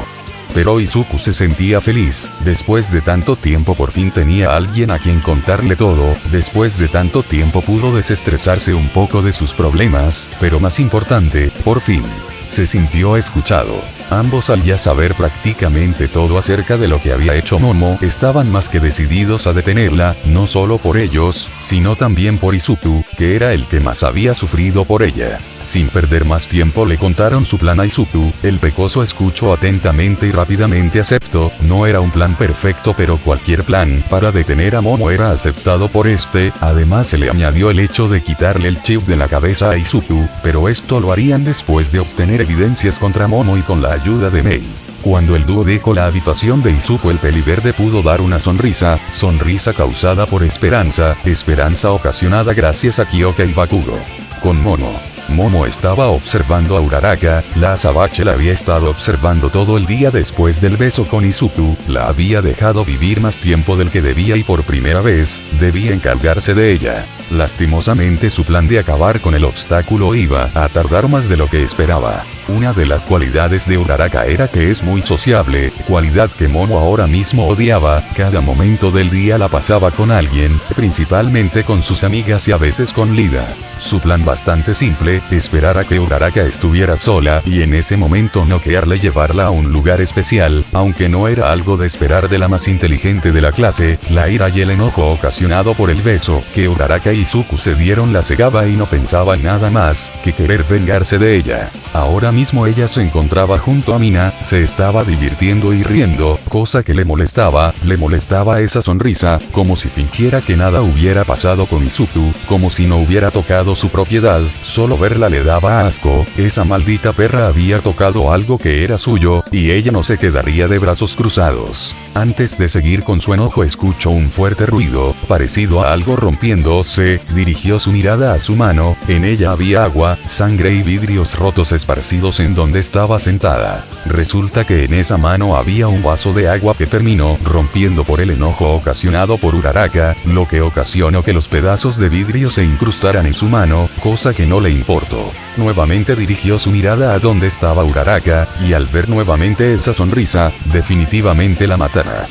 Pero Izuku se sentía feliz. Después de tanto tiempo por fin tenía a alguien a quien contarle todo. Después de tanto tiempo pudo desestresarse un poco de sus problemas, pero más importante, por fin, se sintió escuchado. Ambos, al ya saber prácticamente todo acerca de lo que había hecho Momo, estaban más que decididos a detenerla, no solo por ellos, sino también por Izuku, que era el que más había sufrido por ella. Sin perder más tiempo le contaron su plan a Izuku. El pecoso escuchó atentamente y rápidamente aceptó. No era un plan perfecto, pero cualquier plan para detener a Momo era aceptado por este. Además, se le añadió el hecho de quitarle el chip de la cabeza a Izuku, pero esto lo harían después de obtener evidencias contra Momo y con la ayuda de Mei. Cuando el dúo dejó la habitación de Izuku, el peliverde pudo dar una sonrisa causada por esperanza ocasionada gracias a Kyoka y Bakugo. Con Momo estaba observando a Uraraka. La azabache la había estado observando todo el día después del beso con Izuku. La había dejado vivir más tiempo del que debía y por primera vez, debía encargarse de ella. Lastimosamente, su plan de acabar con el obstáculo iba a tardar más de lo que esperaba. Una de las cualidades de Uraraka era que es muy sociable, cualidad que Momo ahora mismo odiaba. Cada momento del día la pasaba con alguien, principalmente con sus amigas y a veces con Lida. Su plan bastante simple, esperar a que Uraraka estuviera sola y en ese momento noquearla y llevarla a un lugar especial, aunque no era algo de esperar de la más inteligente de la clase. La ira y el enojo ocasionado por el beso que Uraraka y Izuku se dieron la cegaba y no pensaba en nada más que querer vengarse de ella. Ahora mismo ella se encontraba junto a Mina, se estaba divirtiendo y riendo, cosa que le molestaba esa sonrisa, como si fingiera que nada hubiera pasado con Izuku, como si no hubiera tocado su propiedad. Solo verla le daba asco. Esa maldita perra había tocado algo que era suyo, y ella no se quedaría de brazos cruzados. Antes de seguir con su enojo, escuchó un fuerte ruido, parecido a algo rompiéndose. Dirigió su mirada a su mano. En ella había agua, sangre y vidrios rotos esparcidos en donde estaba sentada. Resulta que en esa mano había un vaso de agua que terminó rompiendo por el enojo ocasionado por Uraraka, lo que ocasionó que los pedazos de vidrio se incrustaran en su mano, cosa que no le importó. Nuevamente dirigió su mirada a donde estaba Uraraka, y al ver nuevamente esa sonrisa, definitivamente la matará.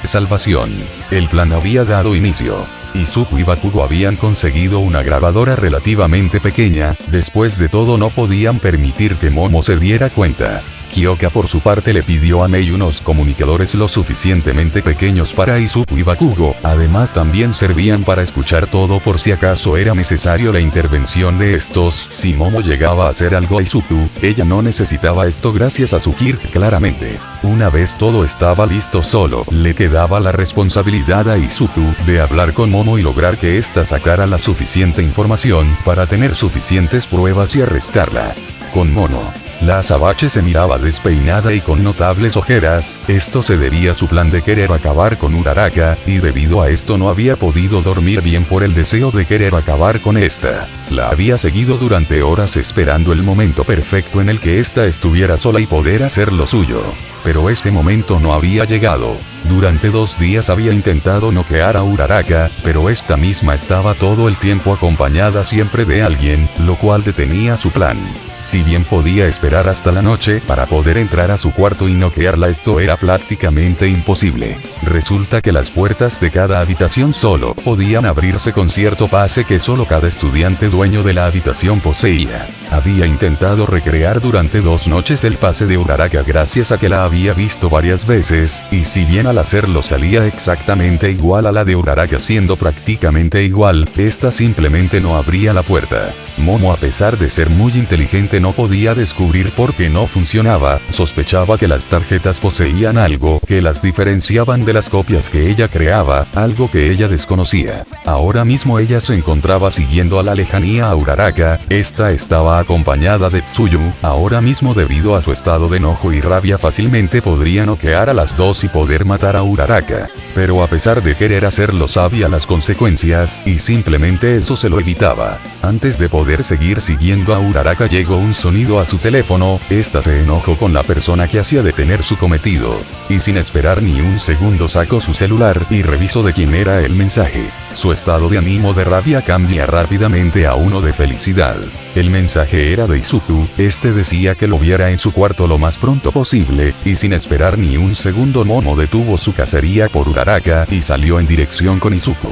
Salvación. El plan había dado inicio. Izuku y Bakugo habían conseguido una grabadora relativamente pequeña. Después de todo, no podían permitir que Momo se diera cuenta. Kyoka por su parte le pidió a Mei unos comunicadores lo suficientemente pequeños para Izuku y Bakugo, además también servían para escuchar todo por si acaso era necesario la intervención de estos. Si Momo llegaba a hacer algo a Izuku, ella no necesitaba esto gracias a su Kirk claramente. Una vez todo estaba listo, solo le quedaba la responsabilidad a Izuku de hablar con Momo y lograr que ésta sacara la suficiente información para tener suficientes pruebas y arrestarla. Con Momo, la azabache se miraba despeinada y con notables ojeras. Esto se debía a su plan de querer acabar con Uraraka, y debido a esto no había podido dormir bien por el deseo de querer acabar con esta. La había seguido durante horas esperando el momento perfecto en el que ésta estuviera sola y poder hacer lo suyo. Pero ese momento no había llegado. Durante 2 días había intentado noquear a Uraraka, pero esta misma estaba todo el tiempo acompañada siempre de alguien, lo cual detenía su plan. Si bien podía esperar hasta la noche para poder entrar a su cuarto y noquearla, esto era prácticamente imposible. Resulta que las puertas de cada habitación solo podían abrirse con cierto pase que solo cada estudiante dueño de la habitación poseía. Había intentado recrear durante 2 noches el pase de Uraraka gracias a que la había visto varias veces, y si bien al hacerlo salía exactamente igual a la de Uraraka siendo prácticamente igual, esta simplemente no abría la puerta. Momo, a pesar de ser muy inteligente, no podía descubrir por qué no funcionaba. Sospechaba que las tarjetas poseían algo que las diferenciaban de las copias que ella creaba, algo que ella desconocía. Ahora mismo ella se encontraba siguiendo a la lejanía a Uraraka. Esta estaba acompañada de Tsuyu. Ahora mismo, debido a su estado de enojo y rabia, fácilmente podría noquear a las dos y poder matar a Uraraka. Pero a pesar de querer hacerlo, sabía las consecuencias y simplemente eso se lo evitaba. Antes de poder seguir siguiendo a Uraraka, llegó un sonido a su teléfono. Esta se enojó con la persona que hacía detener su cometido, y sin esperar ni un segundo sacó su celular y revisó de quién era el mensaje. Su estado de ánimo de rabia cambia rápidamente a uno de felicidad. El mensaje era de Izuku. Este decía que lo viera en su cuarto lo más pronto posible, y sin esperar ni un segundo, Momo detuvo su cacería por Uraraka y salió en dirección con Izuku.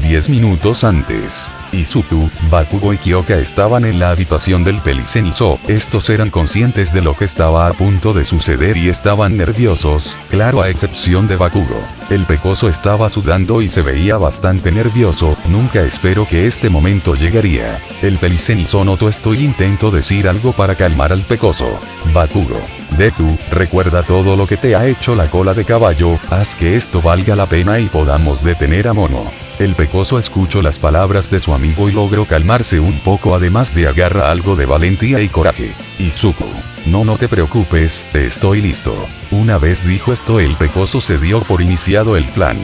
10 minutos antes, Izuku, Bakugo y Kyoka estaban en la habitación del Pelicenizo. Estos eran conscientes de lo que estaba a punto de suceder y estaban nerviosos, claro, a excepción de Bakugo. El pecoso estaba sudando y se veía bastante nervioso. Nunca esperó que este momento llegaría. El Pelicenizo notó esto y intentó decir algo para calmar al pecoso. Bakugo, Deku, recuerda todo lo que te ha hecho la cola de caballo, haz que esto valga la pena y podamos detener a Momo. El pecoso escuchó las palabras de su amigo y logró calmarse un poco, además de agarrar algo de valentía y coraje. Izuku, no te preocupes, estoy listo. Una vez dijo esto, el pecoso se dio por iniciado el plan.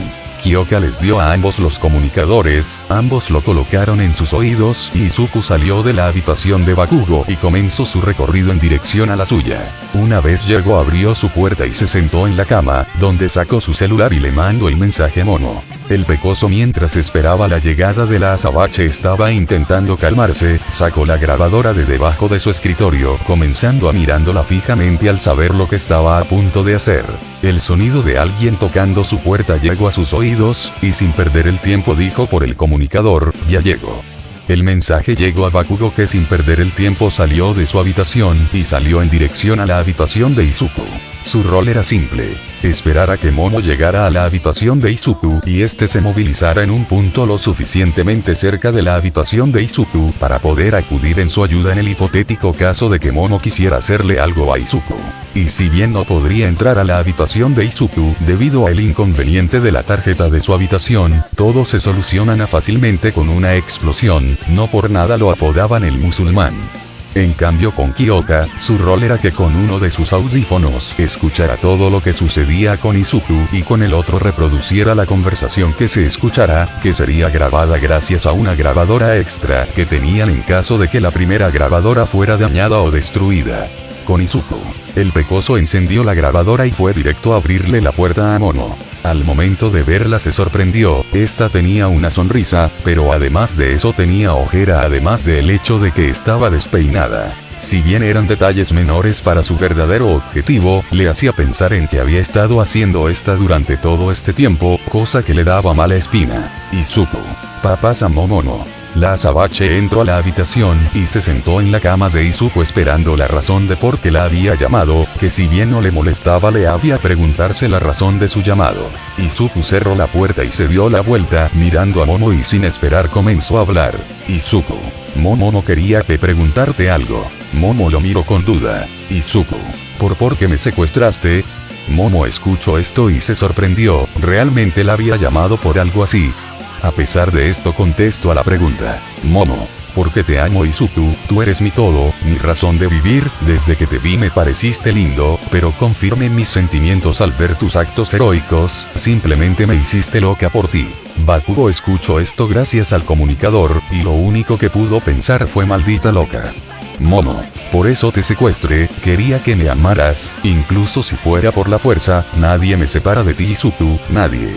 Kyoka les dio a ambos los comunicadores, ambos lo colocaron en sus oídos, y Izuku salió de la habitación de Bakugo y comenzó su recorrido en dirección a la suya. Una vez llegó, abrió su puerta y se sentó en la cama, donde sacó su celular y le mandó el mensaje a Momo. El pecoso, mientras esperaba la llegada de la azabache, estaba intentando calmarse. Sacó la grabadora de debajo de su escritorio, comenzando a mirándola fijamente al saber lo que estaba a punto de hacer. El sonido de alguien tocando su puerta llegó a sus oídos, y sin perder el tiempo dijo por el comunicador, ya llegó. El mensaje llegó a Bakugo, que sin perder el tiempo salió de su habitación y salió en dirección a la habitación de Izuku. Su rol era simple: esperar a que Momo llegara a la habitación de Izuku y este se movilizara en un punto lo suficientemente cerca de la habitación de Izuku para poder acudir en su ayuda en el hipotético caso de que Momo quisiera hacerle algo a Izuku. Y si bien no podría entrar a la habitación de Izuku debido al inconveniente de la tarjeta de su habitación, todo se soluciona fácilmente con una explosión. No por nada lo apodaban el musulmán. En cambio, con Kyoka, su rol era que con uno de sus audífonos escuchara todo lo que sucedía con Izuku y con el otro reproduciera la conversación que se escuchara, que sería grabada gracias a una grabadora extra que tenían en caso de que la primera grabadora fuera dañada o destruida. Con Izuku, el pecoso encendió la grabadora y fue directo a abrirle la puerta a Momo. Al momento de verla se sorprendió. Esta tenía una sonrisa, pero además de eso tenía ojera, además del hecho de que estaba despeinada. Si bien eran detalles menores para su verdadero objetivo, le hacía pensar en que había estado haciendo esta durante todo este tiempo, cosa que le daba mala espina. Izuku, papás a Momo. La azabache entró a la habitación y se sentó en la cama de Izuku esperando la razón de por qué la había llamado, que si bien no le molestaba le había preguntarse la razón de su llamado. Izuku cerró la puerta y se dio la vuelta mirando a Momo y sin esperar comenzó a hablar. Izuku. Momo quería que preguntarte algo. Momo lo miró con duda. Izuku. ¿Por qué me secuestraste? Momo escuchó esto y se sorprendió, realmente la había llamado por algo así. A pesar de esto contestó a la pregunta. Momo. Porque te amo Izuku, tú eres mi todo, mi razón de vivir, desde que te vi me pareciste lindo, pero confirmé mis sentimientos al ver tus actos heroicos, simplemente me hiciste loca por ti. Bakugo escuchó esto gracias al comunicador, y lo único que pudo pensar fue maldita loca. Momo. Por eso te secuestré, quería que me amaras, incluso si fuera por la fuerza, nadie me separa de ti Izuku, nadie.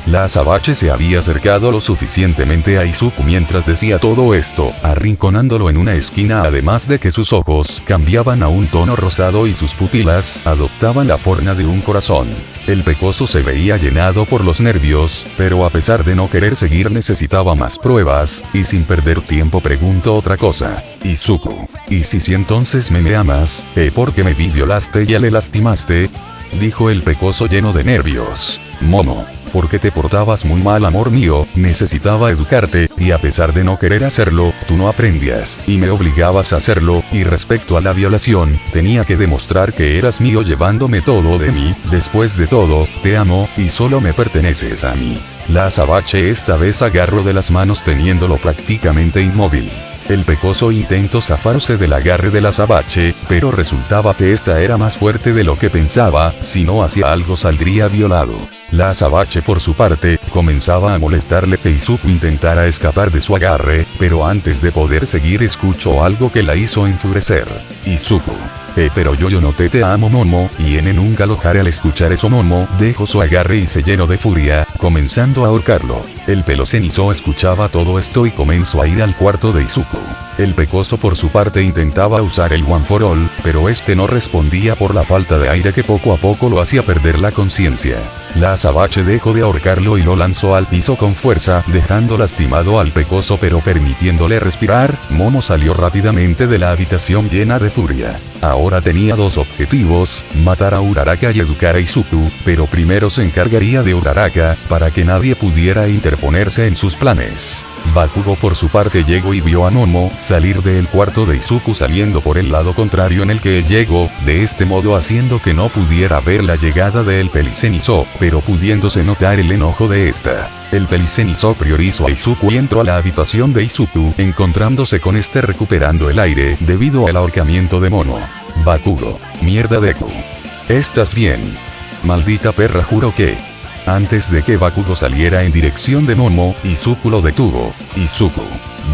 La azabache se había acercado lo suficientemente a Izuku mientras decía todo esto, arrinconándolo en una esquina además de que sus ojos cambiaban a un tono rosado y sus pupilas adoptaban la forma de un corazón. El pecoso se veía llenado por los nervios, pero a pesar de no querer seguir necesitaba más pruebas, y sin perder tiempo preguntó otra cosa. Izuku. ¿Y si entonces me amas, por qué me violaste y le lastimaste? Dijo el pecoso lleno de nervios. Momo. Porque te portabas muy mal amor mío, necesitaba educarte, y a pesar de no querer hacerlo, tú no aprendías, y me obligabas a hacerlo, y respecto a la violación, tenía que demostrar que eras mío llevándome todo de mí, después de todo, te amo, y solo me perteneces a mí. La azabache esta vez agarró de las manos teniéndolo prácticamente inmóvil. El pecoso intentó zafarse del agarre de la azabache, pero resultaba que esta era más fuerte de lo que pensaba, si no hacía algo saldría violado. La azabache por su parte, comenzaba a molestarle que Izuku intentara escapar de su agarre, pero antes de poder seguir escuchó algo que la hizo enfurecer. Izuku. Pero yo no te amo Momo, y en un galojar al escuchar eso Momo dejó su agarre y se llenó de furia, comenzando a ahorcarlo. El pelo cenizo escuchaba todo esto y comenzó a ir al cuarto de Izuku. El pecoso por su parte intentaba usar el One for All, pero este no respondía por la falta de aire que poco a poco lo hacía perder la conciencia. La azabache dejó de ahorcarlo y lo lanzó al piso con fuerza, dejando lastimado al pecoso pero permitiéndole respirar. Momo salió rápidamente de la habitación llena de furia. Ahora tenía dos objetivos, matar a Uraraka y educar a Izuku, pero primero se encargaría de Uraraka, para que nadie pudiera interponerse en sus planes. Bakugo por su parte llegó y vio a Momo salir del cuarto de Izuku saliendo por el lado contrario en el que él llegó, de este modo haciendo que no pudiera ver la llegada del Pelicenizo, pero pudiéndose notar el enojo de esta. El Pelicenizo priorizó a Izuku y entró a la habitación de Izuku, encontrándose con este recuperando el aire debido al ahorcamiento de Momo. Bakugo. Mierda Deku. ¿Estás bien? Maldita perra, juro que... Antes de que Bakugo saliera en dirección de Momo, Izuku lo detuvo. Izuku.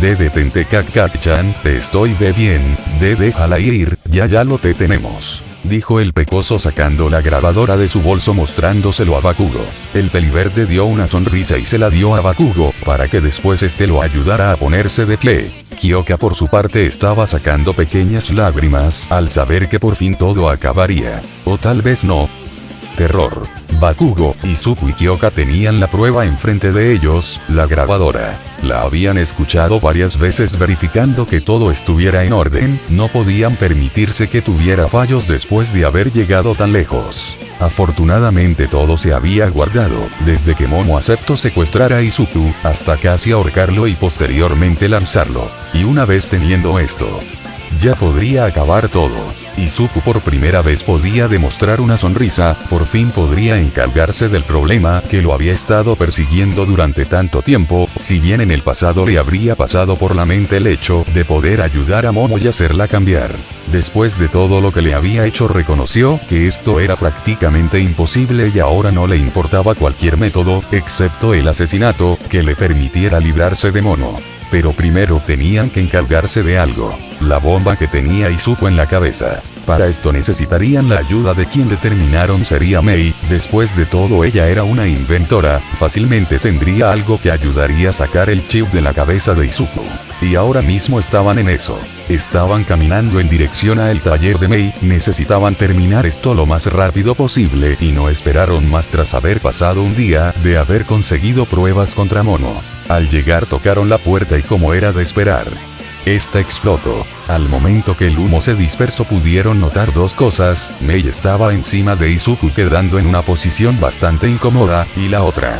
Detente Kak-Kak-chan, te estoy bien, déjala ir, ya lo tenemos. Dijo el pecoso sacando la grabadora de su bolso mostrándoselo a Bakugo. El peliverde dio una sonrisa y se la dio a Bakugo, para que después este lo ayudara a ponerse de pie. Kyoka por su parte estaba sacando pequeñas lágrimas al saber que por fin todo acabaría. O tal vez no. Terror. Bakugo, Izuku y Kyoka tenían la prueba enfrente de ellos, la grabadora. La habían escuchado varias veces verificando que todo estuviera en orden, no podían permitirse que tuviera fallos después de haber llegado tan lejos. Afortunadamente todo se había guardado, desde que Momo aceptó secuestrar a Izuku, hasta casi ahorcarlo y posteriormente lanzarlo. Y una vez teniendo esto, ya podría acabar todo. Izuku por primera vez podía demostrar una sonrisa, por fin podría encargarse del problema que lo había estado persiguiendo durante tanto tiempo, si bien en el pasado le habría pasado por la mente el hecho de poder ayudar a Momo y hacerla cambiar. Después de todo lo que le había hecho reconoció que esto era prácticamente imposible y ahora no le importaba cualquier método, excepto el asesinato, que le permitiera librarse de Momo. Pero primero tenían que encargarse de algo, la bomba que tenía Izuku en la cabeza. Para esto necesitarían la ayuda de quien determinaron sería Mei, después de todo ella era una inventora, fácilmente tendría algo que ayudaría a sacar el chip de la cabeza de Izuku. y ahora mismo estaban en eso. Estaban caminando en dirección al taller de Mei, necesitaban terminar esto lo más rápido posible y no esperaron más tras haber pasado un día de haber conseguido pruebas contra Momo. Al llegar tocaron la puerta y como era de esperar, esta explotó. Al momento que el humo se dispersó pudieron notar dos cosas: Mei estaba encima de Izuku quedando en una posición bastante incómoda, y la otra,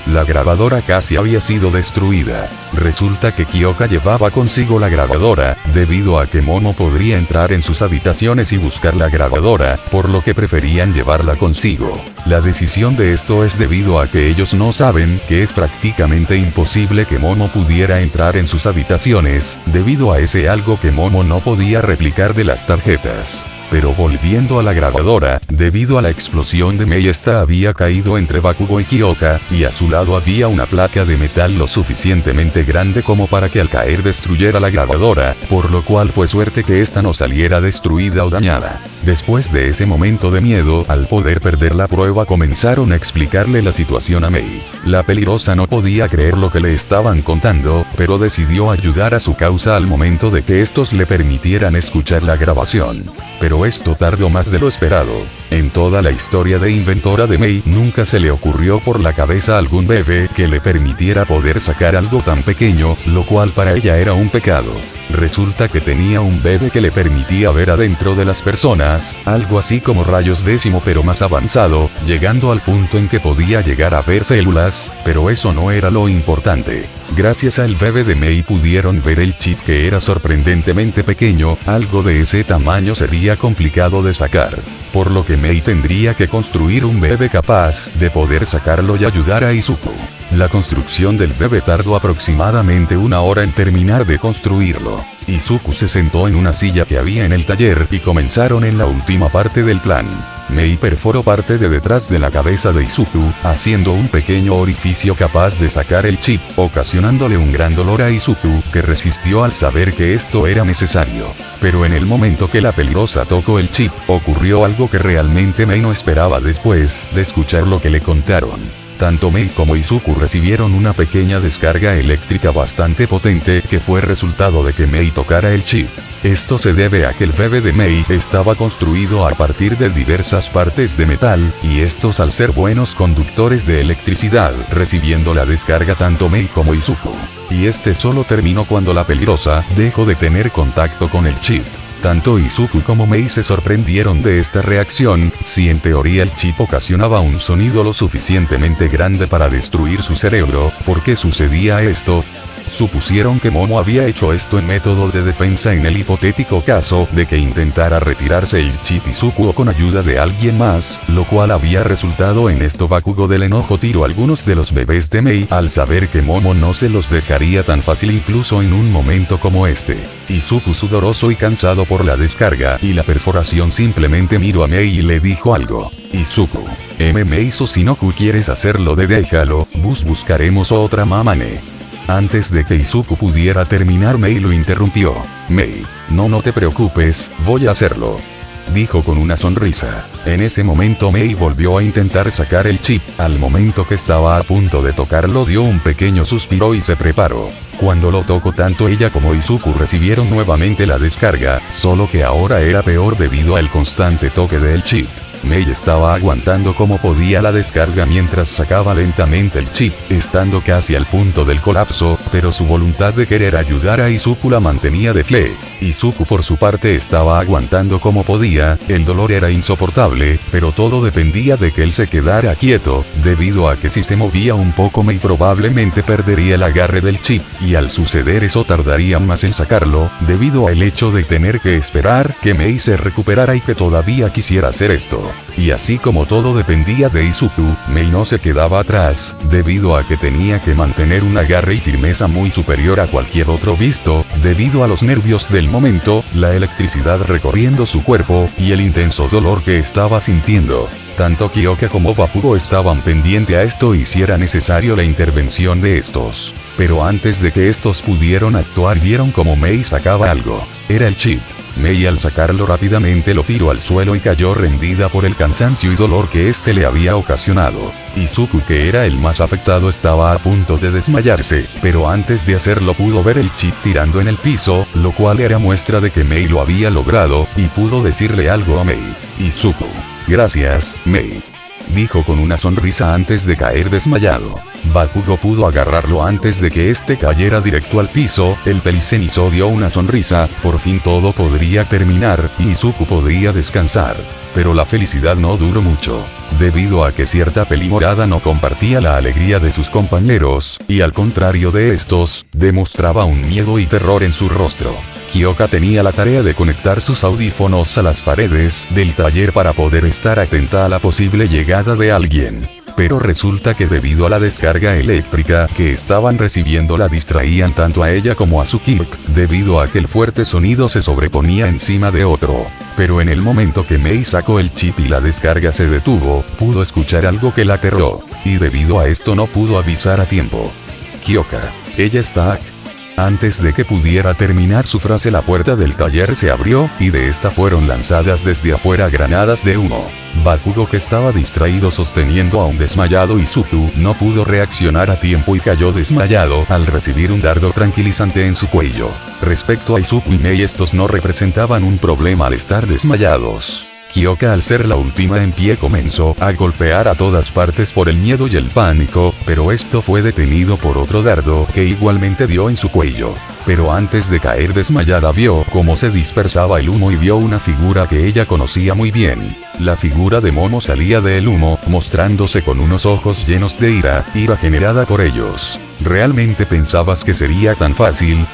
la grabadora casi había sido destruida. Resulta que Kyoka llevaba consigo la grabadora, debido a que Momo podría entrar en sus habitaciones y buscar la grabadora, por lo que preferían llevarla consigo. La decisión de esto es debido a que ellos no saben que es prácticamente imposible que Momo pudiera entrar en sus habitaciones, debido a ese algo que Momo no podía replicar de las tarjetas. Pero volviendo a la grabadora, debido a la explosión de Mei, esta había caído entre Bakugo y Kyoka, y a su lado había una placa de metal lo suficientemente grande como para que al caer destruyera la grabadora, por lo cual fue suerte que esta no saliera destruida o dañada. Después de ese momento de miedo, al poder perder la prueba comenzaron a explicarle la situación a Mei. La peligrosa no podía creer lo que le estaban contando, pero decidió ayudar a su causa al momento de que estos le permitieran escuchar la grabación. Pero esto tardó más de lo esperado. En toda la historia de inventora de Mei, nunca se le ocurrió por la cabeza algún bebé que le permitiera poder sacar algo tan pequeño, lo cual para ella era un pecado. Resulta que tenía un bebé que le permitía ver adentro de las personas, algo así como rayos décimo pero más avanzado, llegando al punto en que podía llegar a ver células, pero eso no era lo importante. Gracias al bebé de Mei pudieron ver el chip, que era sorprendentemente pequeño, algo de ese tamaño sería complicado de sacar. Por lo que Mei tendría que construir un bebé capaz de poder sacarlo y ayudar a Izuku. La construcción del bebé tardó aproximadamente 1 hora en terminar de construirlo. Izuku se sentó en una silla que había en el taller y comenzaron en la última parte del plan. Mei perforó parte de detrás de la cabeza de Izuku, haciendo un pequeño orificio capaz de sacar el chip, ocasionándole un gran dolor a Izuku, que resistió al saber que esto era necesario. Pero en el momento que la peligrosa tocó el chip, ocurrió algo que realmente Mei no esperaba después de escuchar lo que le contaron. Tanto Mei como Izuku recibieron una pequeña descarga eléctrica bastante potente que fue resultado de que Mei tocara el chip. Esto se debe a que el bebé de Mei estaba construido a partir de diversas partes de metal, y estos al ser buenos conductores de electricidad, recibiendo la descarga tanto Mei como Izuku. Y este solo terminó cuando la peligrosa dejó de tener contacto con el chip. Tanto Izuku como Mei se sorprendieron de esta reacción, si en teoría el chip ocasionaba un sonido lo suficientemente grande para destruir su cerebro. ¿Por qué sucedía esto? Supusieron que Momo había hecho esto en método de defensa en el hipotético caso de que intentara retirarse el chip Izuku o con ayuda de alguien más, lo cual había resultado en esto. Bakugo del enojo tiró a algunos de los bebés de Mei al saber que Momo no se los dejaría tan fácil incluso en un momento como este. Izuku, sudoroso y cansado por la descarga y la perforación, simplemente miró a Mei y le dijo algo. Izuku, Mei Susinoku, ¿quieres hacerlo? Déjalo, buscaremos otra mamane. Antes de que Izuku pudiera terminar, Mei lo interrumpió. Mei, no te preocupes, voy a hacerlo, dijo con una sonrisa. En ese momento Mei volvió a intentar sacar el chip. Al momento que estaba a punto de tocarlo, dio un pequeño suspiro y se preparó. Cuando lo tocó, tanto ella como Izuku recibieron nuevamente la descarga, solo que ahora era peor debido al constante toque del chip. Mei estaba aguantando como podía la descarga mientras sacaba lentamente el chip, estando casi al punto del colapso, pero su voluntad de querer ayudar a Izuku la mantenía de pie. Izuku por su parte estaba aguantando como podía, el dolor era insoportable, pero todo dependía de que él se quedara quieto, debido a que si se movía un poco Mei probablemente perdería el agarre del chip, y al suceder eso tardaría más en sacarlo, debido al hecho de tener que esperar que Mei se recuperara y que todavía quisiera hacer esto. Y así como todo dependía de Izuku, Mei no se quedaba atrás, debido a que tenía que mantener un agarre y firmeza muy superior a cualquier otro visto, debido a los nervios del momento, la electricidad recorriendo su cuerpo, y el intenso dolor que estaba sintiendo. Tanto Kyoka como Bakugo estaban pendientes a esto y si era necesario la intervención de estos. Pero antes de que estos pudieron actuar, vieron como Mei sacaba algo. Era el chip. Mei al sacarlo rápidamente lo tiró al suelo y cayó rendida por el cansancio y dolor que este le había ocasionado. Izuku, que era el más afectado, estaba a punto de desmayarse, pero antes de hacerlo pudo ver el chip tirando en el piso, lo cual era muestra de que Mei lo había logrado, y pudo decirle algo a Mei. Izuku. Gracias, Mei. Dijo con una sonrisa antes de caer desmayado. Bakugo pudo agarrarlo antes de que este cayera directo al piso. El Pelicenizo dio una sonrisa, por fin todo podría terminar, y Izuku podría descansar. Pero la felicidad no duró mucho, debido a que cierta pelimorada no compartía la alegría de sus compañeros, y al contrario de estos, demostraba un miedo y terror en su rostro. Kyoka tenía la tarea de conectar sus audífonos a las paredes del taller para poder estar atenta a la posible llegada de alguien. Pero resulta que debido a la descarga eléctrica que estaban recibiendo la distraían tanto a ella como a su Kirk, debido a que el fuerte sonido se sobreponía encima de otro. Pero en el momento que Mei sacó el chip y la descarga se detuvo, pudo escuchar algo que la aterró, y debido a esto no pudo avisar a tiempo. Kyoka, ella está. Antes de que pudiera terminar su frase, la puerta del taller se abrió, y de esta fueron lanzadas desde afuera granadas de humo. Bakugo, que estaba distraído sosteniendo a un desmayado Izuku, no pudo reaccionar a tiempo y cayó desmayado al recibir un dardo tranquilizante en su cuello. Respecto a Izuku y Mei, estos no representaban un problema al estar desmayados. Kyoka, al ser la última en pie, comenzó a golpear a todas partes por el miedo y el pánico, pero esto fue detenido por otro dardo que igualmente dio en su cuello. Pero antes de caer desmayada vio cómo se dispersaba el humo y vio una figura que ella conocía muy bien. La figura de Momo salía del humo, mostrándose con unos ojos llenos de ira generada por ellos. ¿Realmente pensabas que sería tan fácil?